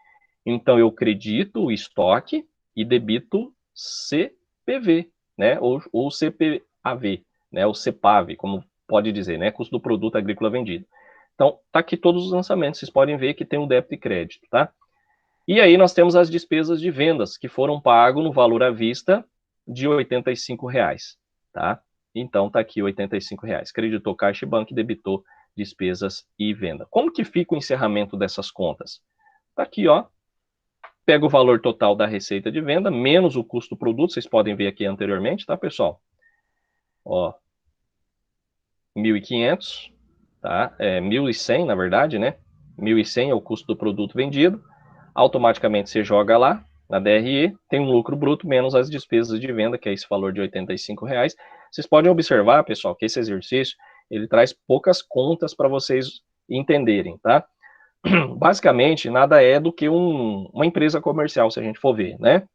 Então eu credito o estoque e debito CPV, né? Ou CPAV, né? O CPAV, como pode dizer, né? Custo do produto agrícola vendido. Então, tá aqui todos os lançamentos, vocês podem ver que tem um débito e crédito, tá? E aí nós temos as despesas de vendas, que foram pagos no valor à vista de R$ 85,00, tá? Então, tá aqui R$ 85,00. Creditou caixa e banco e debitou despesas e venda. Como que fica o encerramento dessas contas? Tá aqui, ó. Pega o valor total da receita de venda, menos o custo do produto, vocês podem ver aqui anteriormente, tá, pessoal? Ó, 1.500, tá? 1.100, na verdade, né? 1.100 é o custo do produto vendido. Automaticamente você joga lá na DRE, tem um lucro bruto menos as despesas de venda, que é esse valor de R$ 85,00. Vocês podem observar, pessoal, que esse exercício ele traz poucas contas para vocês entenderem, tá? Basicamente, nada é do que uma empresa comercial, se a gente for ver, né?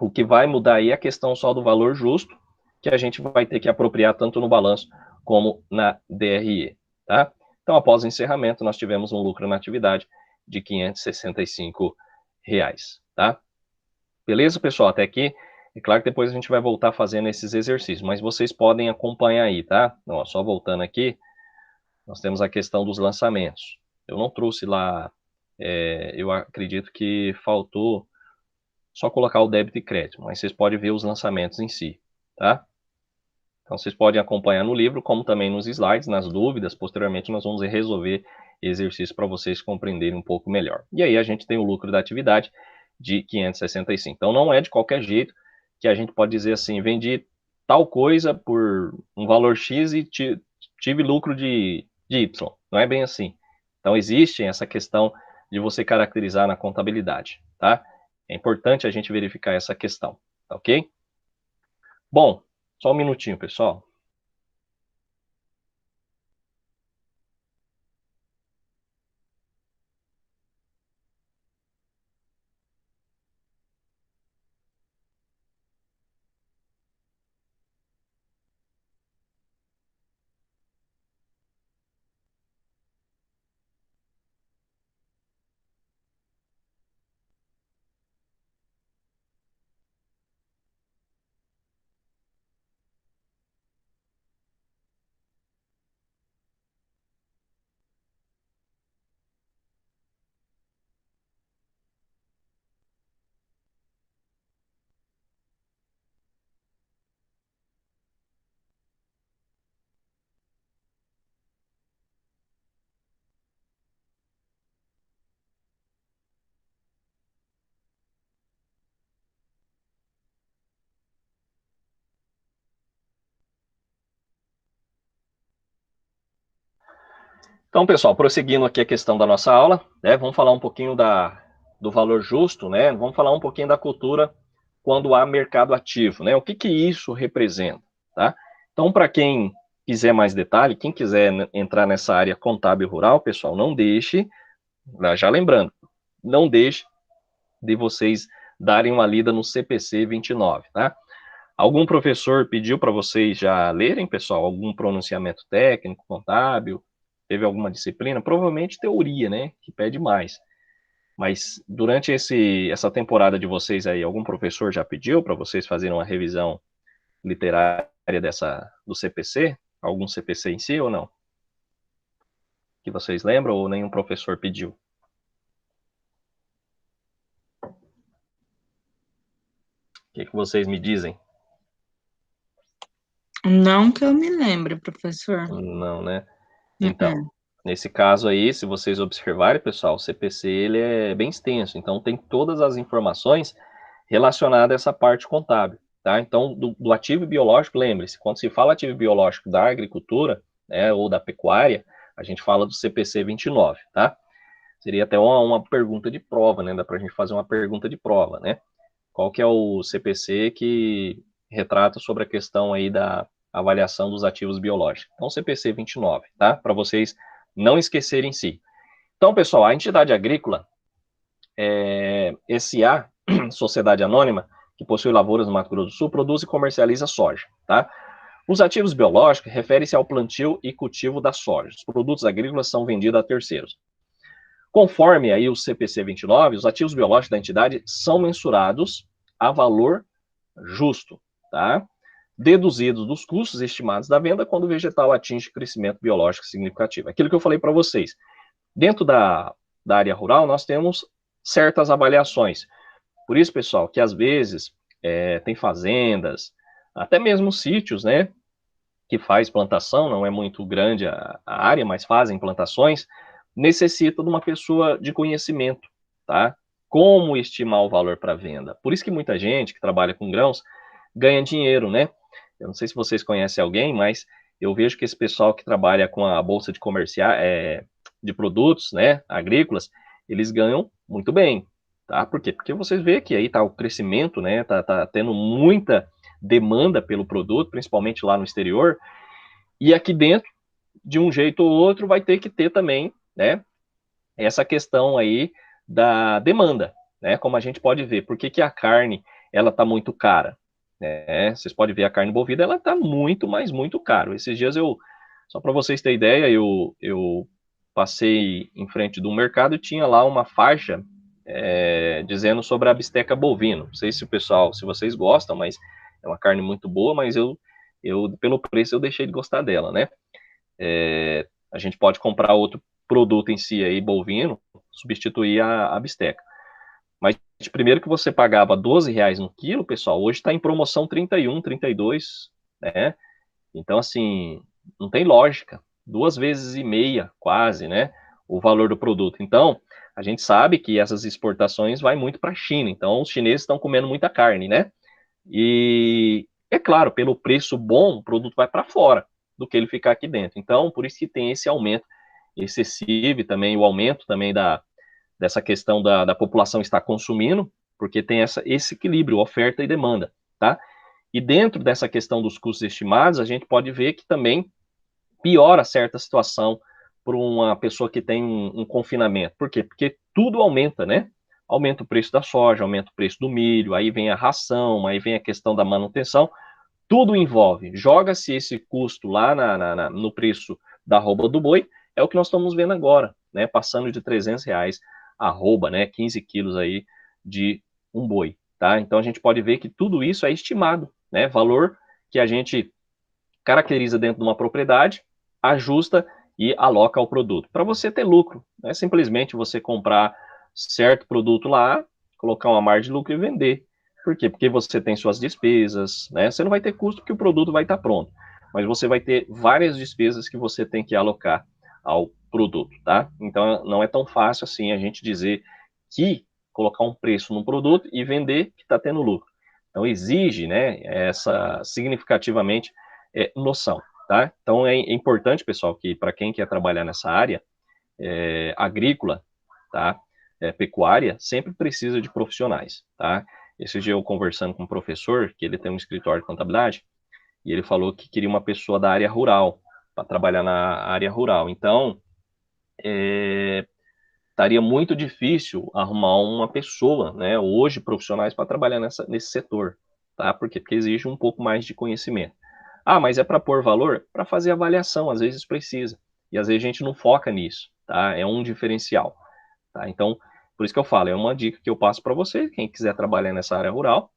O que vai mudar aí é a questão só do valor justo, que a gente vai ter que apropriar tanto no balanço como na DRE, tá? Então, após o encerramento, nós tivemos um lucro na atividade de R$ 565, tá? Beleza, pessoal? Até aqui. É claro que depois a gente vai voltar fazendo esses exercícios, mas vocês podem acompanhar aí, tá? Então, só voltando aqui, nós temos a questão dos lançamentos. Eu não trouxe lá, eu acredito que faltou só colocar o débito e crédito, mas vocês podem ver os lançamentos em si, tá? Então, vocês podem acompanhar no livro, como também nos slides, nas dúvidas. Posteriormente, nós vamos resolver exercício para vocês compreenderem um pouco melhor. E aí, a gente tem o lucro da atividade de 565. Então, não é de qualquer jeito que a gente pode dizer assim, vendi tal coisa por um valor X e tive lucro de Y. Não é bem assim. Então, existe essa questão de você caracterizar na contabilidade, tá? É importante a gente verificar essa questão, tá ok? Bom, só um minutinho, pessoal. Então, pessoal, prosseguindo aqui a questão da nossa aula, né, vamos falar um pouquinho do valor justo, né, vamos falar um pouquinho da cultura quando há mercado ativo, né, o que isso representa, tá? Então, para quem quiser mais detalhe, quem quiser entrar nessa área contábil rural, pessoal, não deixe, já lembrando, não deixe de vocês darem uma lida no CPC 29, tá? Algum professor pediu para vocês já lerem, pessoal, algum pronunciamento técnico, contábil? Teve alguma disciplina? Provavelmente teoria, né, que pede mais. Mas durante essa temporada de vocês aí, algum professor já pediu para vocês fazerem uma revisão literária do CPC? Algum CPC em si ou não? Que vocês lembram ou nenhum professor pediu? O que vocês me dizem? Não que eu me lembre, professor. Não, né? Então, nesse caso aí, se vocês observarem, pessoal, o CPC ele é bem extenso, então tem todas as informações relacionadas a essa parte contábil, tá? Então, do ativo biológico, lembre-se, quando se fala ativo biológico da agricultura, né, ou da pecuária, a gente fala do CPC 29, tá? Seria até uma pergunta de prova, né? Dá pra gente fazer uma pergunta de prova, né? Qual que é o CPC que retrata sobre a questão aí da avaliação dos ativos biológicos? Então, CPC 29, tá? Para vocês não esquecerem em si. Então, pessoal, a entidade agrícola, SA, Sociedade Anônima, que possui lavouras no Mato Grosso do Sul, produz e comercializa soja, tá? Os ativos biológicos referem-se ao plantio e cultivo da soja. Os produtos agrícolas são vendidos a terceiros. Conforme aí o CPC 29, os ativos biológicos da entidade são mensurados a valor justo, tá? Deduzidos dos custos estimados da venda quando o vegetal atinge crescimento biológico significativo. Aquilo que eu falei para vocês. Dentro da área rural, nós temos certas avaliações. Por isso, pessoal, que às vezes tem fazendas, até mesmo sítios, né, que faz plantação, não é muito grande a área, mas fazem plantações, necessita de uma pessoa de conhecimento, tá? Como estimar o valor para venda. Por isso que muita gente que trabalha com grãos ganha dinheiro, né? Eu não sei se vocês conhecem alguém, mas eu vejo que esse pessoal que trabalha com a bolsa de comercial, de produtos, né, agrícolas, eles ganham muito bem, tá? Por quê? Porque vocês vê que aí tá o crescimento, né? Tá tendo muita demanda pelo produto, principalmente lá no exterior, e aqui dentro, de um jeito ou outro, vai ter que ter também, né, essa questão aí da demanda, né, como a gente pode ver, por que a carne, ela tá muito cara, né, vocês podem ver a carne bovina, ela tá muito, mas muito caro. Esses dias só para vocês terem ideia, eu passei em frente do mercado e tinha lá uma faixa dizendo sobre a bisteca bovina. Não sei se vocês gostam, mas é uma carne muito boa, mas eu pelo preço eu deixei de gostar dela, né? A gente pode comprar outro produto em si aí, bovino, substituir a bisteca. Mas primeiro que você pagava R$12 no quilo, pessoal, hoje está em promoção 31, 32, né? Então, assim, não tem lógica. 2,5 vezes quase, né? O valor do produto. Então, a gente sabe que essas exportações vai muito para a China. Então, os chineses estão comendo muita carne, né? E, é claro, pelo preço bom, o produto vai para fora do que ele ficar aqui dentro. Então, por isso que tem esse aumento excessivo e também o aumento também dessa questão da população estar consumindo, porque tem esse equilíbrio, oferta e demanda, tá? E dentro dessa questão dos custos estimados, a gente pode ver que também piora certa situação para uma pessoa que tem um confinamento. Por quê? Porque tudo aumenta, né? Aumenta o preço da soja, aumenta o preço do milho, aí vem a ração, aí vem a questão da manutenção, tudo envolve. Joga-se esse custo lá no preço da arroba do boi, é o que nós estamos vendo agora, né? Passando de R$300 a arroba, né? 15 quilos aí de um boi, tá? Então a gente pode ver que tudo isso é estimado, né? Valor que a gente caracteriza dentro de uma propriedade, ajusta e aloca ao produto. Para você ter lucro, não é simplesmente você comprar certo produto lá, colocar uma margem de lucro e vender. Por quê? Porque você tem suas despesas, né? Você não vai ter custo porque o produto vai estar pronto, mas você vai ter várias despesas que você tem que alocar ao produto, tá? Então não é tão fácil assim a gente dizer que colocar um preço no produto e vender que está tendo lucro. Então exige, né, essa significativamente noção, tá? Então é importante, pessoal, que para quem quer trabalhar nessa área agrícola, tá? Pecuária, sempre precisa de profissionais, tá? Esse dia eu conversando com um professor, que ele tem um escritório de contabilidade, e ele falou que queria uma pessoa da área rural, para trabalhar na área rural. Então, estaria muito difícil arrumar uma pessoa, né, hoje profissionais para trabalhar nesse setor, tá? Porque exige um pouco mais de conhecimento. Ah, mas é para pôr valor? Para fazer avaliação, às vezes precisa. E às vezes a gente não foca nisso, tá? É um diferencial, tá? Então, por isso que eu falo, é uma dica que eu passo para você, quem quiser trabalhar nessa área rural,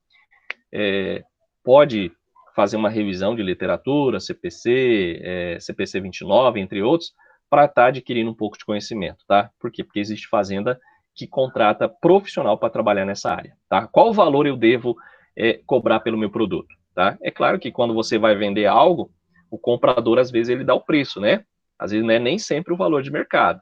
pode fazer uma revisão de literatura, CPC, CPC 29, entre outros, para estar adquirindo um pouco de conhecimento, tá? Por quê? Porque existe fazenda que contrata profissional para trabalhar nessa área, tá? Qual o valor eu devo cobrar pelo meu produto, tá? É claro que quando você vai vender algo, o comprador, às vezes, ele dá o preço, né? Às vezes, não é nem sempre o valor de mercado.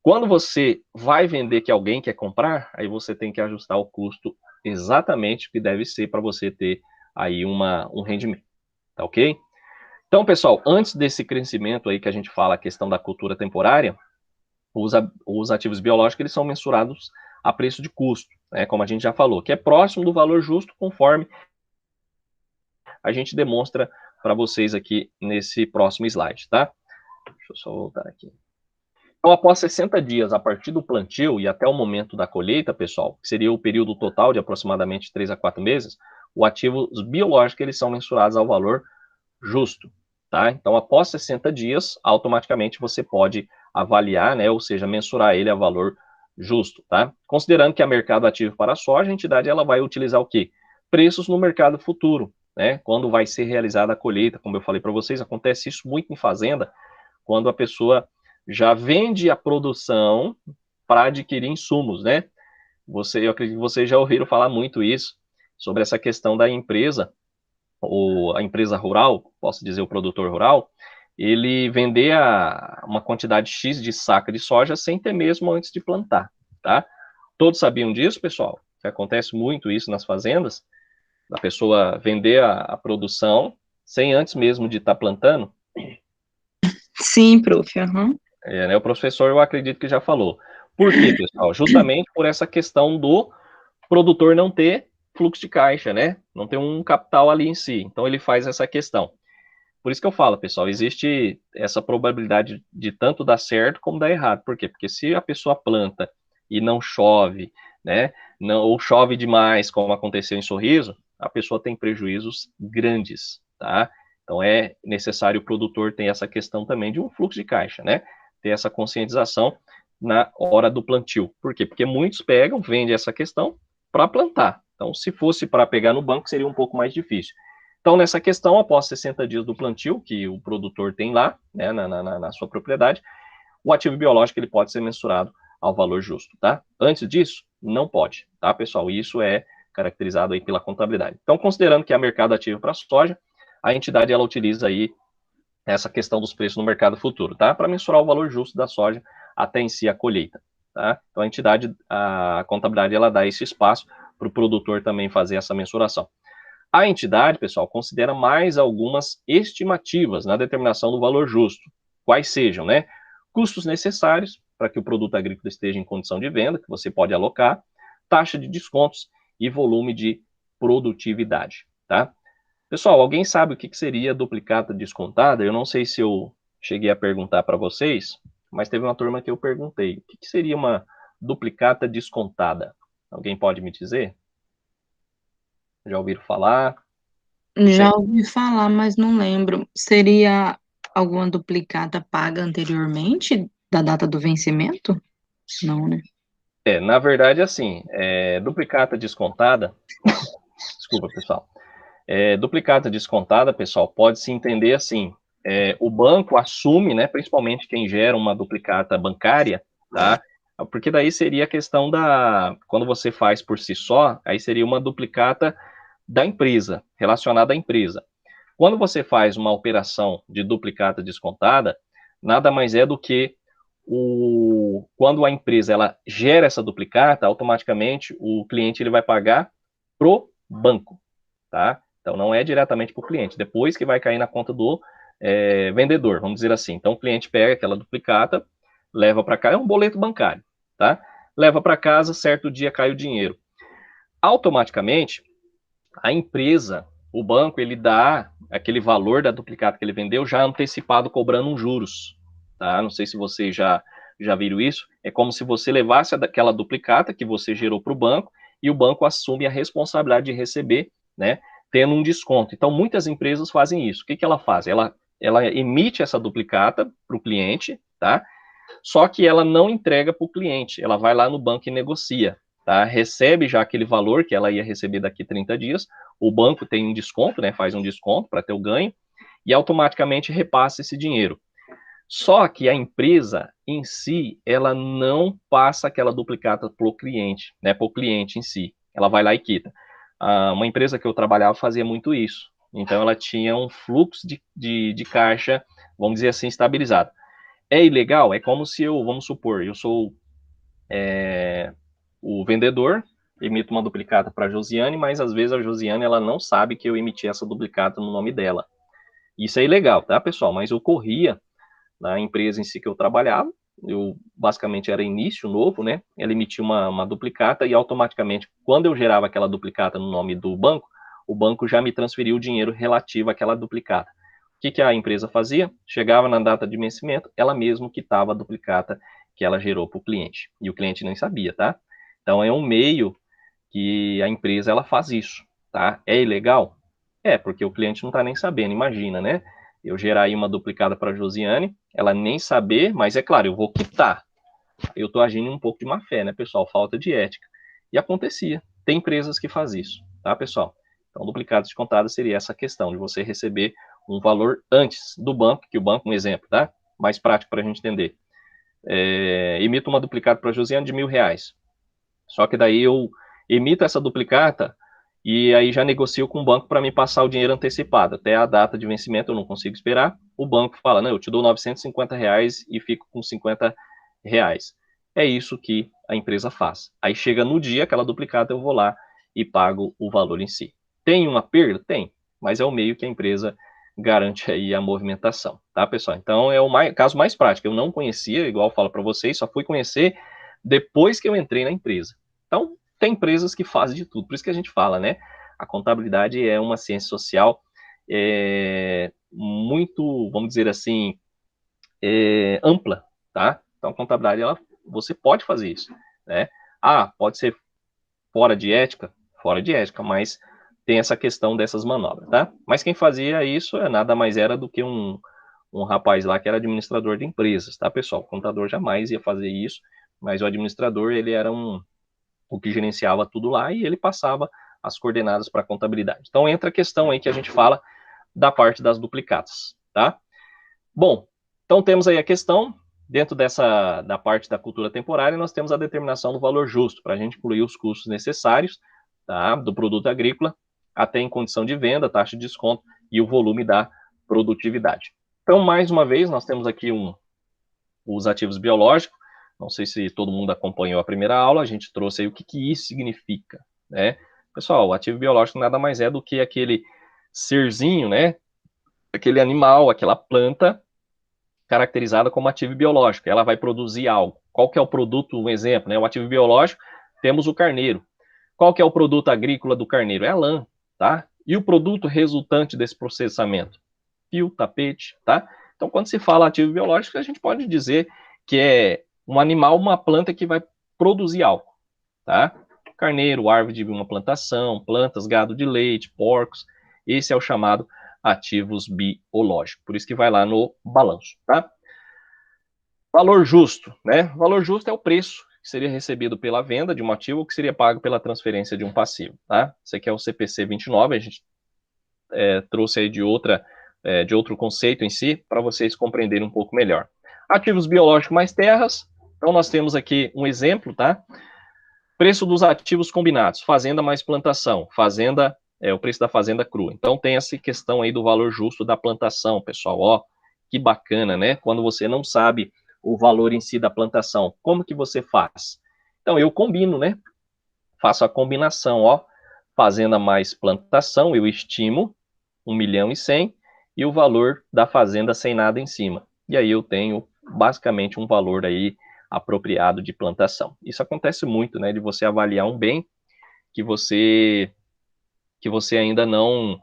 Quando você vai vender que alguém quer comprar, aí você tem que ajustar o custo exatamente o que deve ser para você ter aí um rendimento, tá ok? Então, pessoal, antes desse crescimento aí que a gente fala, a questão da cultura temporária, os ativos biológicos, eles são mensurados a preço de custo, né, como a gente já falou, que é próximo do valor justo, conforme a gente demonstra para vocês aqui nesse próximo slide, tá? Deixa eu só voltar aqui. Então, após 60 dias a partir do plantio e até o momento da colheita, pessoal, que seria o período total de aproximadamente 3 a 4 meses, os ativos biológicos, eles são mensurados ao valor justo, tá? Então, após 60 dias, automaticamente você pode avaliar, né, ou seja, mensurar ele a valor justo, tá? Considerando que é mercado ativo para a soja, a entidade ela vai utilizar o quê? Preços no mercado futuro, né? Quando vai ser realizada a colheita, como eu falei para vocês, acontece isso muito em fazenda, quando a pessoa já vende a produção para adquirir insumos, né? Eu acredito que vocês já ouviram falar muito isso, sobre essa questão da empresa, ou a empresa rural, posso dizer o produtor rural, ele vender uma quantidade X de saca de soja sem ter mesmo antes de plantar, tá? Todos sabiam disso, pessoal? Que acontece muito isso nas fazendas, da pessoa vender a produção sem antes mesmo de estar plantando? Sim, prof. Uhum. Né, o professor, eu acredito que já falou. Por quê, pessoal? Justamente por essa questão do produtor não ter fluxo de caixa, né? Não ter um capital ali em si. Então, ele faz essa questão. Por isso que eu falo, pessoal, existe essa probabilidade de tanto dar certo como dar errado. Por quê? Porque se a pessoa planta e não chove, né? Não, ou chove demais, como aconteceu em Sorriso, a pessoa tem prejuízos grandes, tá? Então, é necessário o produtor ter essa questão também de um fluxo de caixa, né? Ter essa conscientização na hora do plantio. Por quê? Porque muitos pegam, vendem essa questão para plantar. Então, se fosse para pegar no banco, seria um pouco mais difícil. Então, nessa questão, após 60 dias do plantio, que o produtor tem lá, né, na sua propriedade, o ativo biológico ele pode ser mensurado ao valor justo, tá? Antes disso, não pode, tá, pessoal? Isso é caracterizado aí pela contabilidade. Então, considerando que é mercado ativo para soja, a entidade ela utiliza aí essa questão dos preços no mercado futuro, tá? Para mensurar o valor justo da soja até em si a colheita, tá? Então, a entidade, a contabilidade, ela dá esse espaço para o produtor também fazer essa mensuração. A entidade, pessoal, considera mais algumas estimativas na determinação do valor justo, quais sejam, né? Custos necessários para que o produto agrícola esteja em condição de venda, que você pode alocar, taxa de descontos e volume de produtividade, tá? Pessoal, alguém sabe o que seria duplicata descontada? Eu não sei se eu cheguei a perguntar para vocês, mas teve uma turma que eu perguntei. O que seria uma duplicata descontada? Alguém pode me dizer? Já ouviram falar? Já ouvi falar, mas não lembro. Seria alguma duplicata paga anteriormente da data do vencimento? Não, né? Na verdade, assim, duplicata descontada, desculpa, pessoal, duplicata descontada, pessoal, pode se entender assim, o banco assume, né, principalmente quem gera uma duplicata bancária, tá? Porque daí seria a questão quando você faz por si só, aí seria uma duplicata da empresa, relacionada à empresa. Quando você faz uma operação de duplicata descontada, nada mais é do que quando a empresa ela gera essa duplicata, automaticamente o cliente ele vai pagar pro banco, tá? Então não é diretamente para o cliente, depois que vai cair na conta do vendedor, vamos dizer assim. Então o cliente pega aquela duplicata, leva para cá, é um boleto bancário, tá? Leva para casa, certo dia cai o dinheiro. Automaticamente, a empresa, o banco, ele dá aquele valor da duplicata que ele vendeu já antecipado, cobrando uns juros, tá? Não sei se vocês já já viram isso? É como se você levasse aquela duplicata que você gerou para o banco e o banco assume a responsabilidade de receber, né, tendo um desconto. Então, muitas empresas fazem isso. O que ela faz? Ela emite essa duplicata para o cliente, tá? Só que ela não entrega para o cliente, ela vai lá no banco e negocia, tá? Recebe já aquele valor que ela ia receber daqui 30 dias, o banco tem um desconto, né? Faz um desconto para ter o ganho, e automaticamente repassa esse dinheiro. Só que a empresa em si, ela não passa aquela duplicata para o cliente, né? Para o cliente em si. Ela vai lá e quita. Uma empresa que eu trabalhava fazia muito isso. Então, ela tinha um fluxo de caixa, vamos dizer assim, estabilizado. É ilegal? É como se eu, vamos supor, eu sou o vendedor, emito uma duplicata para a Josiane, mas às vezes a Josiane ela não sabe que eu emiti essa duplicata no nome dela. Isso é ilegal, tá, pessoal? Mas ocorria na empresa em si que eu trabalhava, eu basicamente era início novo, né? Ela emitia uma duplicata e automaticamente, quando eu gerava aquela duplicata no nome do banco, o banco já me transferiu o dinheiro relativo àquela duplicata. O que a empresa fazia? Chegava na data de vencimento, ela mesmo quitava a duplicata que ela gerou para o cliente. E o cliente nem sabia, tá? Então, é um meio que a empresa ela faz isso, tá? É ilegal? É, porque o cliente não está nem sabendo, imagina, né? Eu gerar aí uma duplicada para a Josiane, ela nem saber, mas é claro, eu vou quitar. Eu estou agindo um pouco de má fé, né, pessoal? Falta de ética. E acontecia. Tem empresas que fazem isso, tá, pessoal? Então, duplicado descontado seria essa questão de você receber um valor antes do banco, que o banco, um exemplo, tá? Mais prático para a gente entender. Emito uma duplicata para a Josiane de R$1.000. Só que daí eu emito essa duplicata e aí já negocio com o banco para me passar o dinheiro antecipado. Até a data de vencimento eu não consigo esperar. O banco fala, não, eu te dou R$950 e fico com R$50. É isso que a empresa faz. Aí chega no dia, aquela duplicata, eu vou lá e pago o valor em si. Tem uma perda? Tem, mas é o meio que a empresa garante aí a movimentação, tá, pessoal? Então é o caso mais prático. Eu não conhecia, igual eu falo para vocês, só fui conhecer depois que eu entrei na empresa. Então, tem empresas que fazem de tudo, por isso que a gente fala, né? A contabilidade é uma ciência social muito, vamos dizer assim, ampla, tá? Então, a contabilidade, você pode fazer isso, né? Pode ser fora de ética, mas tem essa questão dessas manobras, tá? Mas quem fazia isso nada mais era do que um rapaz lá que era administrador de empresas, tá, pessoal? O contador jamais ia fazer isso, mas o administrador, ele era o que gerenciava tudo lá e ele passava as coordenadas para a contabilidade. Então, entra a questão aí que a gente fala da parte das duplicatas, tá? Bom, então temos aí a questão, dentro da parte da cultura temporária, nós temos a determinação do valor justo, para a gente incluir os custos necessários, tá, do produto agrícola, até em condição de venda, taxa de desconto e o volume da produtividade. Então, mais uma vez, nós temos aqui os ativos biológicos. Não sei se todo mundo acompanhou a primeira aula, a gente trouxe aí o que isso significa, né? Pessoal, o ativo biológico nada mais é do que aquele serzinho, né? Aquele animal, aquela planta caracterizada como ativo biológico. Ela vai produzir algo. Qual que é o produto, um exemplo, né? O ativo biológico, temos o carneiro. Qual que é o produto agrícola do carneiro? É a lã, tá? E o produto resultante desse processamento? Fio, tapete, tá? Então, quando se fala ativo biológico, a gente pode dizer que é um animal, uma planta que vai produzir algo, tá? Carneiro, árvore de uma plantação, plantas, gado de leite, porcos. Esse é o chamado ativos biológicos. Por isso que vai lá no balanço, tá? Valor justo, né? Valor justo é o preço que seria recebido pela venda de um ativo ou que seria pago pela transferência de um passivo, tá? Esse aqui é o CPC 29, a gente trouxe aí de outro conceito em si, para vocês compreenderem um pouco melhor. Ativos biológicos mais terras, então nós temos aqui um exemplo, tá? Preço dos ativos combinados, fazenda mais plantação, fazenda, o preço da fazenda crua. Então tem essa questão aí do valor justo da plantação, pessoal, ó, que bacana, né? Quando você não sabe o valor em si da plantação, como que você faz? Então eu combino, né? Faço a combinação, ó, fazenda mais plantação, eu estimo 1.100.000 e o valor da fazenda sem nada em cima. E aí eu tenho basicamente um valor aí apropriado de plantação. Isso acontece muito, né, de você avaliar um bem que você ainda não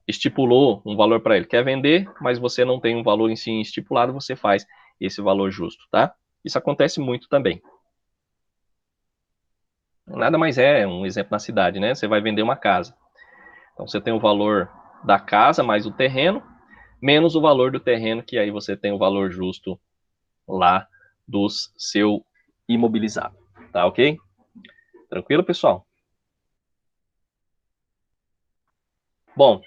estipulou um valor para ele. Quer vender, mas você não tem um valor em si estipulado, você faz esse valor justo, tá? Isso acontece muito também. Nada mais é um exemplo na cidade, né? Você vai vender uma casa. Então, você tem o valor da casa mais o terreno, menos o valor do terreno, que aí você tem o valor justo lá do seu imobilizado. Tá ok? Tranquilo, pessoal? Bom,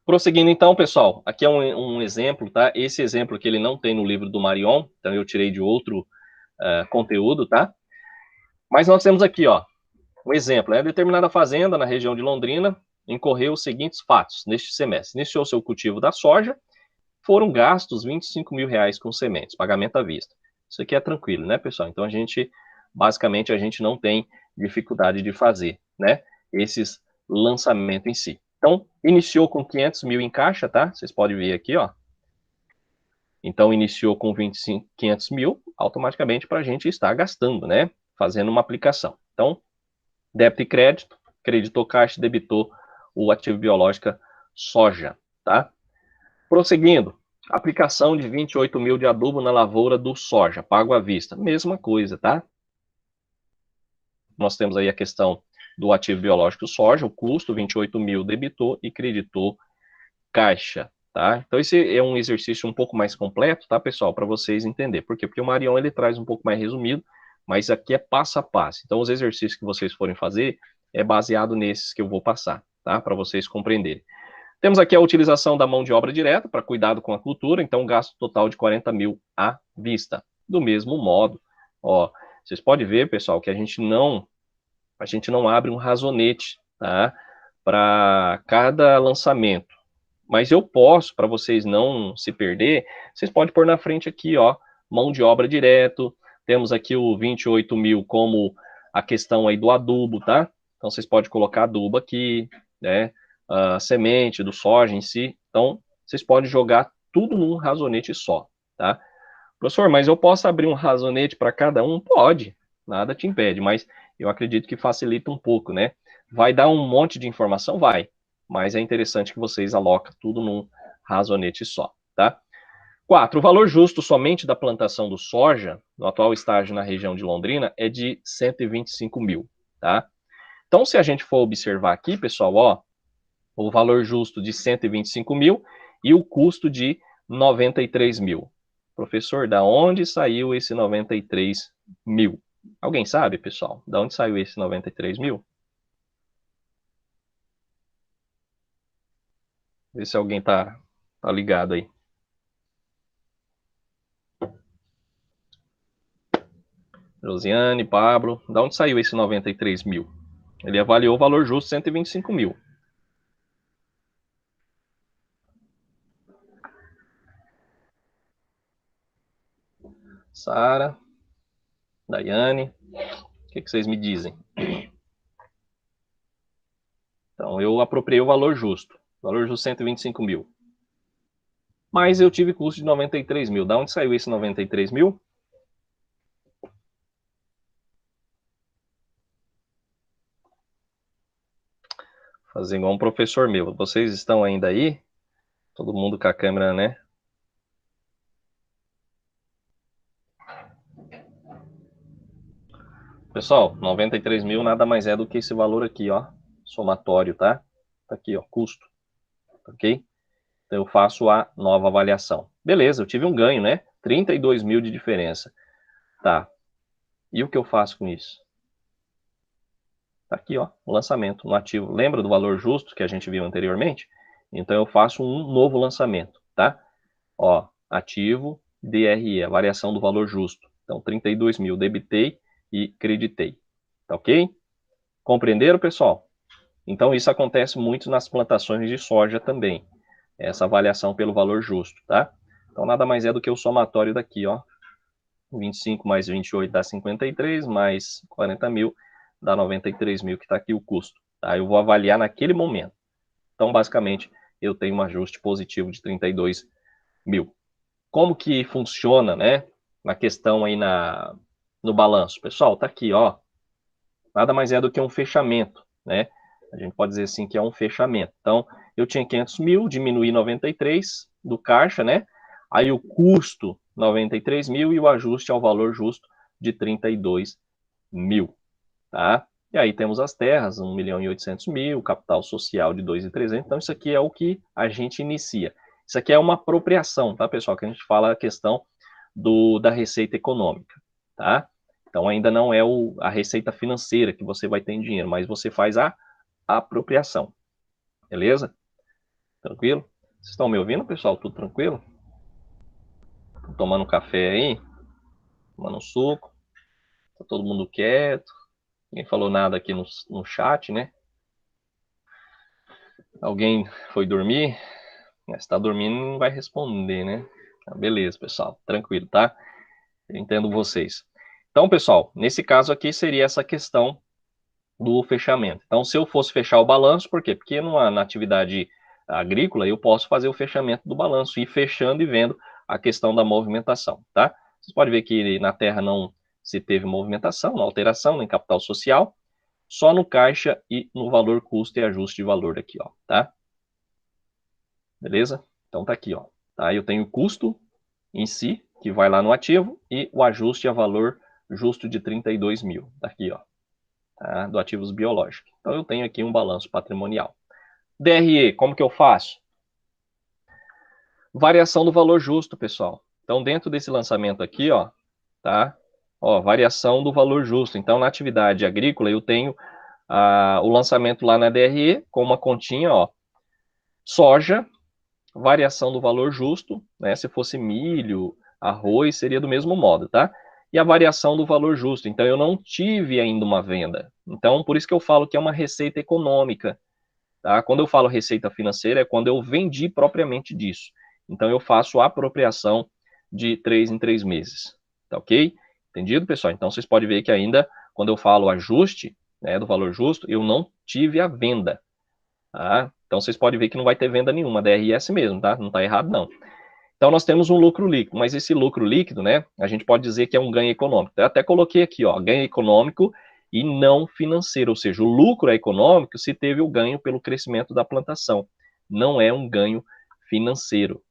prosseguindo então, pessoal, aqui é um exemplo, tá? Esse exemplo que ele não tem no livro do Marion, então eu tirei de outro conteúdo, tá? Mas nós temos aqui, ó, um exemplo, né? Determinada fazenda na região de Londrina incorreu os seguintes fatos neste semestre. Iniciou seu cultivo da soja, foram gastos R$ 25.000 com sementes, pagamento à vista. Isso aqui é tranquilo, né, pessoal? Então, basicamente, a gente não tem dificuldade de fazer, né, esses lançamentos em si. Então, iniciou com 500 mil em caixa, tá? Vocês podem ver aqui, ó. Então, iniciou com 500 mil, automaticamente para a gente estar gastando, né? Fazendo uma aplicação. Então, débito e crédito, creditou caixa, debitou o ativo biológica soja, tá? Prosseguindo, aplicação de 28 mil de adubo na lavoura do soja, pago à vista, mesma coisa, tá? Nós temos aí a questão do ativo biológico soja, o custo, 28 mil debitou e creditou caixa, tá? Então esse é um exercício um pouco mais completo, tá, pessoal, para vocês entenderem. Por quê? Porque o Marion, ele traz um pouco mais resumido, mas aqui é passo a passo. Então os exercícios que vocês forem fazer é baseado nesses que eu vou passar, tá? Para vocês compreenderem. Temos aqui a utilização da mão de obra direta para cuidado com a cultura, então um gasto total de 40 mil à vista. Do mesmo modo, ó, vocês podem ver, pessoal, que a gente não abre um razonete, tá? Para cada lançamento. Mas eu posso, para vocês não se perder, vocês podem pôr na frente aqui, ó, mão de obra direto. Temos aqui o 28 mil como a questão aí do adubo, tá? Então vocês podem colocar adubo aqui, né? A semente do soja em si. Então, vocês podem jogar tudo num razonete só, tá? Professor, mas eu posso abrir um razonete para cada um? Pode, nada te impede, mas eu acredito que facilita um pouco, né? Vai dar um monte de informação? Vai, mas é interessante que vocês aloquem tudo num razonete só, tá? 4. O valor justo somente da plantação do soja, no atual estágio na região de Londrina, é de 125 mil, tá? Então, se a gente for observar aqui, pessoal, ó, o valor justo de 125 mil e o custo de 93 mil. Professor, da onde saiu esse 93 mil? Alguém sabe, pessoal? Da onde saiu esse 93 mil? Vê se alguém tá ligado aí. Josiane, Pablo, da onde saiu esse 93 mil? Ele avaliou o valor justo 125 mil. Sara, Daiane, o que vocês me dizem? Então, eu apropriei o valor justo. Valor justo 125 mil. Mas eu tive custo de 93 mil. Da onde saiu esse 93 mil? Fazer igual um professor meu. Vocês estão ainda aí? Todo mundo com a câmera, né? Pessoal, 93 mil nada mais é do que esse valor aqui, ó. Somatório, tá? Tá aqui, ó, custo. Ok? Então eu faço a nova avaliação. Beleza, eu tive um ganho, né? 32 mil de diferença. Tá. E o que eu faço com isso? Tá aqui, ó, o lançamento, um ativo. Lembra do valor justo que a gente viu anteriormente? Então eu faço um novo lançamento, tá? Ó, ativo, DRE, a variação do valor justo. Então 32 mil debitei e creditei. Tá ok? Compreenderam, pessoal? Então isso acontece muito nas plantações de soja também. Essa avaliação pelo valor justo, tá? Então nada mais é do que o somatório daqui, ó. 25 mais 28 dá 53, mais 40 mil dá 93 mil, que está aqui o custo. Tá? Eu vou avaliar naquele momento. Então, basicamente, eu tenho um ajuste positivo de 32 mil. Como que funciona, né? Na questão aí no balanço. Pessoal, tá aqui, ó. Nada mais é do que um fechamento, né? A gente pode dizer assim que é um fechamento. Então, eu tinha 500 mil, diminui 93 do caixa, né? Aí o custo 93 mil e o ajuste ao valor justo de 32 mil, tá? E aí temos as terras, 1.800.000, capital social de 2.300. Então, isso aqui é o que a gente inicia. Isso aqui é uma apropriação, tá, pessoal? Que a gente fala a questão da receita econômica, tá? Então, ainda não é a receita financeira que você vai ter em dinheiro, mas você faz a apropriação. Beleza? Tranquilo? Vocês estão me ouvindo, pessoal? Tudo tranquilo? Estão tomando um café aí? Tomando um suco? Tá todo mundo quieto? Ninguém falou nada aqui no chat, né? Alguém foi dormir? Se está dormindo, não vai responder, né? Beleza, pessoal. Tranquilo, tá? Eu entendo vocês. Então, pessoal, nesse caso aqui seria essa questão do fechamento. Então, se eu fosse fechar o balanço, por quê? Porque na atividade agrícola eu posso fazer o fechamento do balanço, ir fechando e vendo a questão da movimentação, tá? Vocês podem ver que na terra não se teve movimentação, não alteração, nem capital social, só no caixa e no valor custo e ajuste de valor aqui, ó, tá? Beleza? Então tá aqui, ó. Tá? Eu tenho o custo em si, que vai lá no ativo, e o ajuste a valor justo de 32 mil. Tá aqui, ó. Tá? Do ativos biológicos. Então eu tenho aqui um balanço patrimonial. DRE, como que eu faço? Variação do valor justo, pessoal. Então dentro desse lançamento aqui, ó, tá? Ó, variação do valor justo. Então na atividade agrícola eu tenho o lançamento lá na DRE com uma continha, ó. Soja, variação do valor justo, né? Se fosse milho, arroz, seria do mesmo modo, tá? E a variação do valor justo. Então, eu não tive ainda uma venda. Então, por isso que eu falo que é uma receita econômica, tá? Quando eu falo receita financeira, é quando eu vendi propriamente disso. Então, eu faço a apropriação de 3 em 3 meses, tá ok? Entendido, pessoal? Então, vocês podem ver que ainda, quando eu falo ajuste, né, do valor justo, eu não tive a venda, tá? Então, vocês podem ver que não vai ter venda nenhuma, DRS mesmo, tá? Não está errado, não. Então, nós temos um lucro líquido, mas esse lucro líquido, né, a gente pode dizer que é um ganho econômico. Eu até coloquei aqui, ó, ganho econômico e não financeiro, ou seja, o lucro é econômico se teve o ganho pelo crescimento da plantação. Não é um ganho financeiro,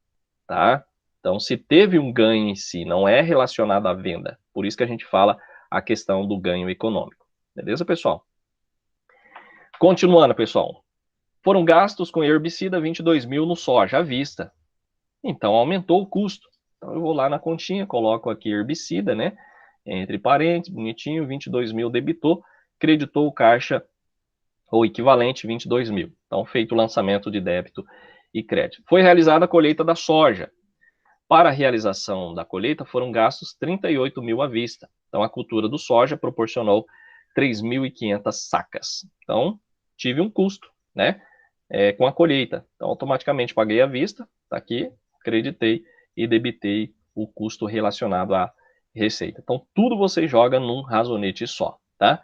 tá? Então, se teve um ganho em si, não é relacionado à venda. Por isso que a gente fala a questão do ganho econômico. Beleza, pessoal? Continuando, pessoal. Foram gastos com herbicida 22 mil no soja à vista. Então, aumentou o custo. Então, eu vou lá na continha, coloco aqui herbicida, né? Entre parênteses, bonitinho, 22 mil debitou, creditou o caixa, ou equivalente, 22 mil. Então, feito o lançamento de débito e crédito. Foi realizada a colheita da soja. Para a realização da colheita, foram gastos 38 mil à vista. Então, a cultura do soja proporcionou 3.500 sacas. Então, tive um custo, né? Com a colheita. Então, automaticamente paguei à vista, tá aqui, acreditei e debitei o custo relacionado à receita. Então, tudo você joga num razonete só, tá?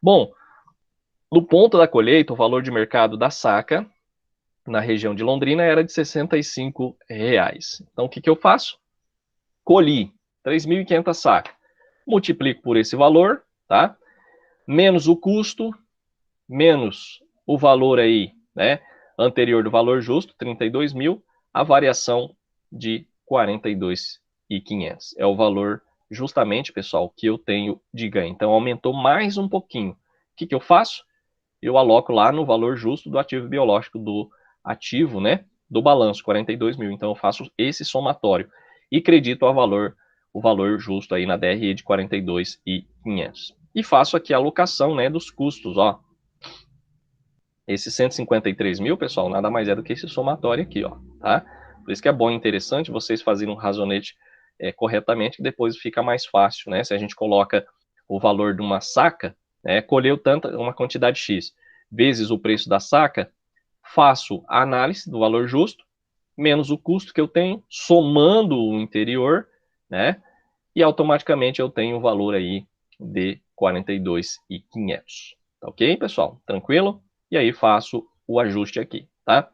Bom, no ponto da colheita, o valor de mercado da saca na região de Londrina era de R$ 65. Então, o que eu faço? Colhi 3.500 sacas. Multiplico por esse valor, tá? Menos o custo, menos o valor aí, né? Anterior do valor justo, 32 mil, a variação de 42.500. É o valor, justamente, pessoal, que eu tenho de ganho. Então, aumentou mais um pouquinho. O que eu faço? Eu aloco lá no valor justo do ativo biológico do ativo, né? Do balanço, 42 mil. Então, eu faço esse somatório e credito o valor justo aí na DRE de 42.500. E faço aqui a alocação, né, dos custos, ó. Esse 153 mil, pessoal, nada mais é do que esse somatório aqui, ó, tá? Por isso que é bom e interessante vocês fazerem um razonete corretamente, que depois fica mais fácil, né? Se a gente coloca o valor de uma saca, né, colheu uma quantidade X, vezes o preço da saca, faço a análise do valor justo, menos o custo que eu tenho, somando o interior, né? E automaticamente eu tenho o valor aí de 42.500. Tá ok, pessoal? Tranquilo? E aí faço o ajuste aqui, tá?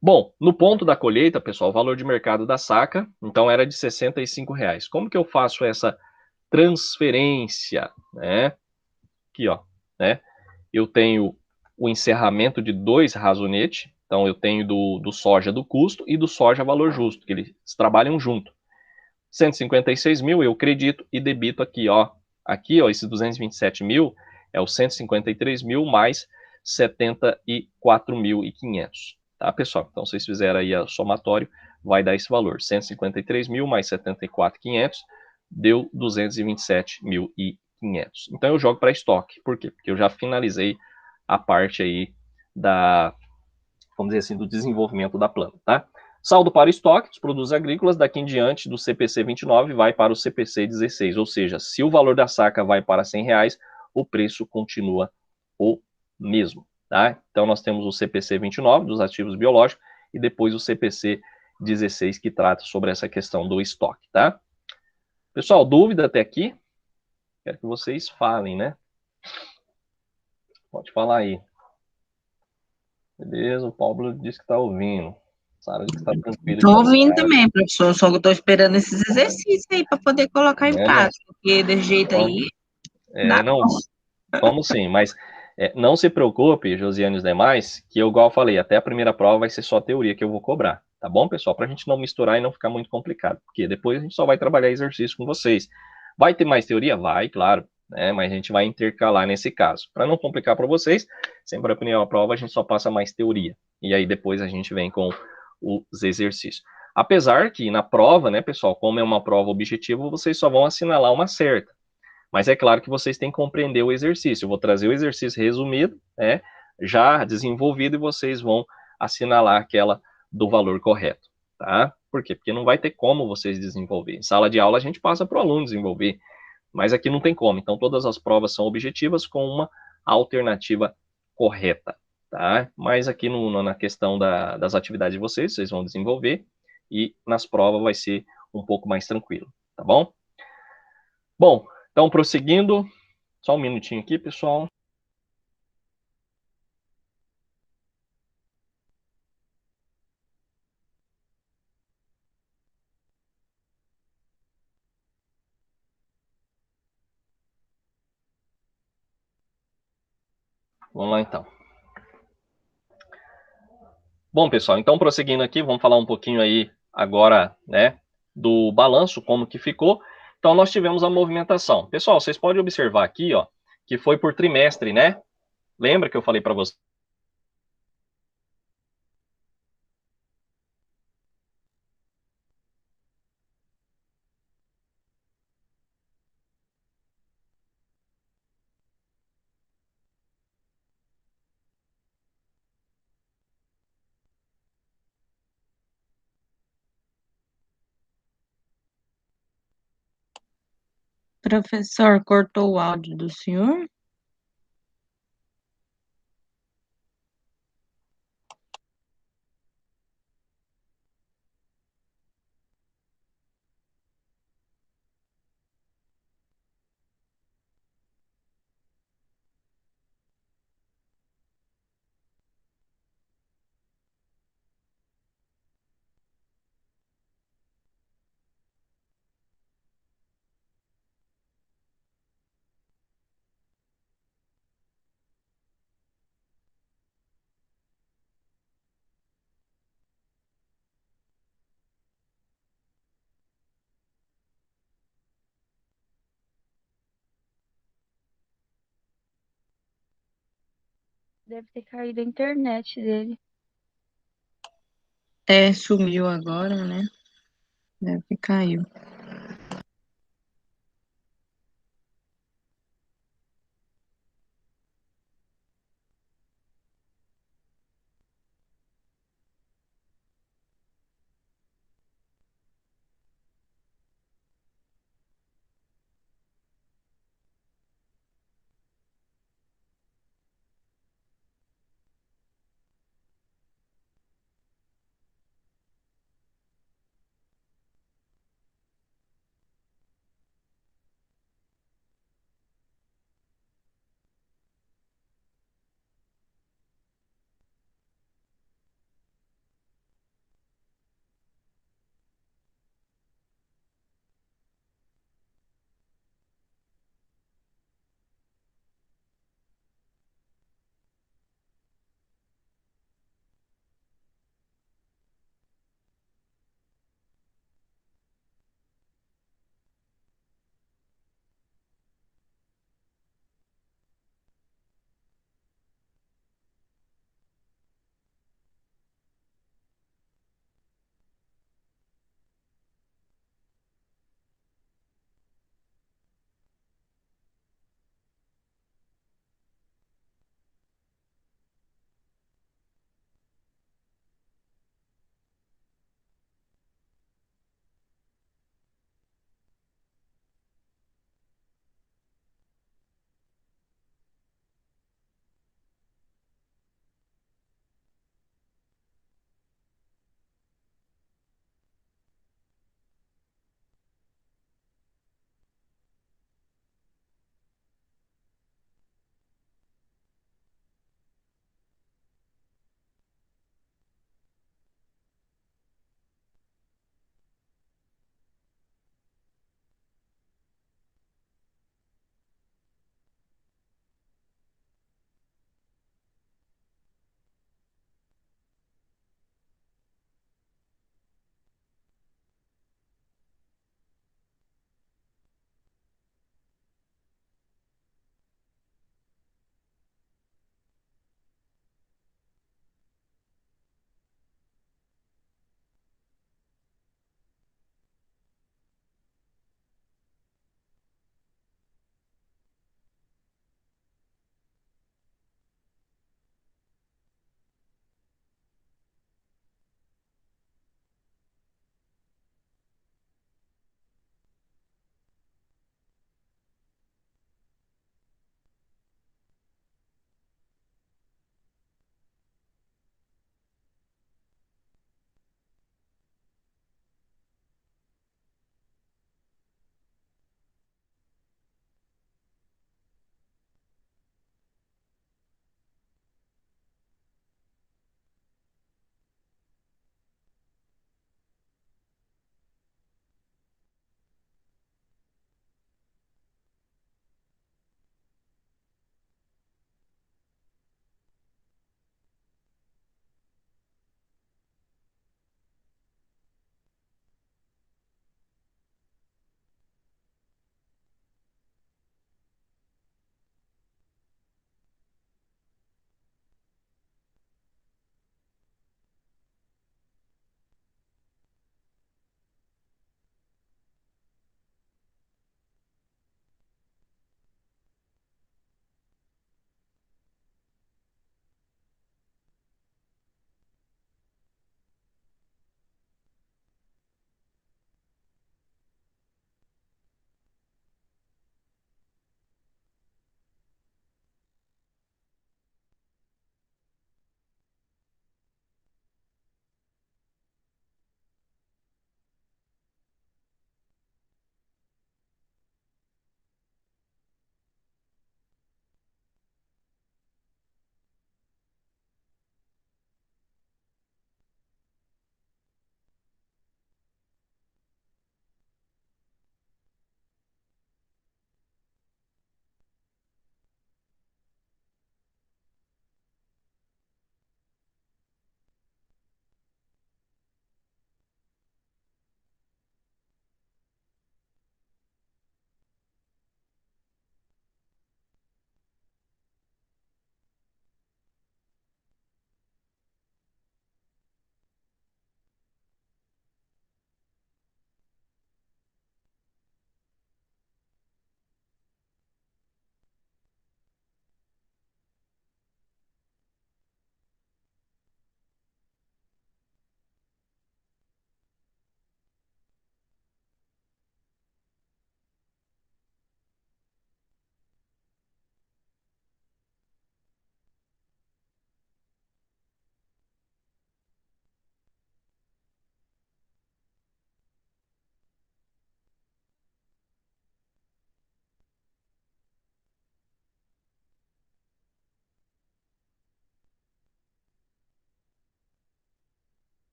Bom, no ponto da colheita, pessoal, o valor de mercado da saca, então era de R$ 65. Como que eu faço essa transferência, né? Aqui, ó, né? Eu tenho o encerramento de 2 razonetes, então eu tenho do soja do custo e do soja valor justo, que eles trabalham junto. 156 mil eu credito e debito aqui, ó. Aqui, ó, esses 227 mil é os 153 mil mais 74.500, tá, pessoal? Então, vocês fizeram aí a somatório, vai dar esse valor, 153 mil mais 74.500, deu 227.500. Então, eu jogo para estoque. Por quê? Porque eu já finalizei a parte aí vamos dizer assim, do desenvolvimento da planta, tá? Saldo para estoque dos produtos agrícolas, daqui em diante do CPC 29 vai para o CPC 16, ou seja, se o valor da saca vai para R$100, o preço continua o mesmo, tá? Então nós temos o CPC 29 dos ativos biológicos e depois o CPC 16 que trata sobre essa questão do estoque, tá? Pessoal, dúvida até aqui? Quero que vocês falem, né? Pode falar aí. Beleza, o Paulo disse que está ouvindo. Sara disse que está tranquilo. Estou ouvindo também, professor, só que estou esperando esses exercícios aí para poder colocar em prática, porque desse jeito aí... Não, vamos sim, mas não se preocupe, Josiane e os demais, que eu, igual eu falei, até a primeira prova vai ser só teoria que eu vou cobrar, tá bom, pessoal? Para a gente não misturar e não ficar muito complicado, porque depois a gente só vai trabalhar exercício com vocês. Vai ter mais teoria? Vai, claro, né? Mas a gente vai intercalar nesse caso. Para não complicar para vocês, sempre a primeira prova a gente só passa mais teoria, e aí depois a gente vem com os exercícios. Apesar que na prova, né, pessoal, como é uma prova objetiva, vocês só vão assinalar uma certa. Mas é claro que vocês têm que compreender o exercício. Eu vou trazer o exercício resumido, né, já desenvolvido, e vocês vão assinalar aquela do valor correto, tá? Por quê? Porque não vai ter como vocês desenvolver. Em sala de aula a gente passa para o aluno desenvolver, mas aqui não tem como. Então todas as provas são objetivas com uma alternativa correta, tá? Mas aqui na questão das atividades de vocês vão desenvolver, e nas provas vai ser um pouco mais tranquilo, tá bom? Bom, então prosseguindo, só um minutinho aqui, pessoal. Vamos lá, então. Bom, pessoal, então prosseguindo aqui, vamos falar um pouquinho aí agora, né, do balanço, como que ficou. Então, nós tivemos a movimentação. Pessoal, vocês podem observar aqui, ó, que foi por trimestre, né? Lembra que eu falei para vocês? Professor, cortou o áudio do senhor? Deve ter caído a internet dele. Sumiu agora, né? Deve que caiu.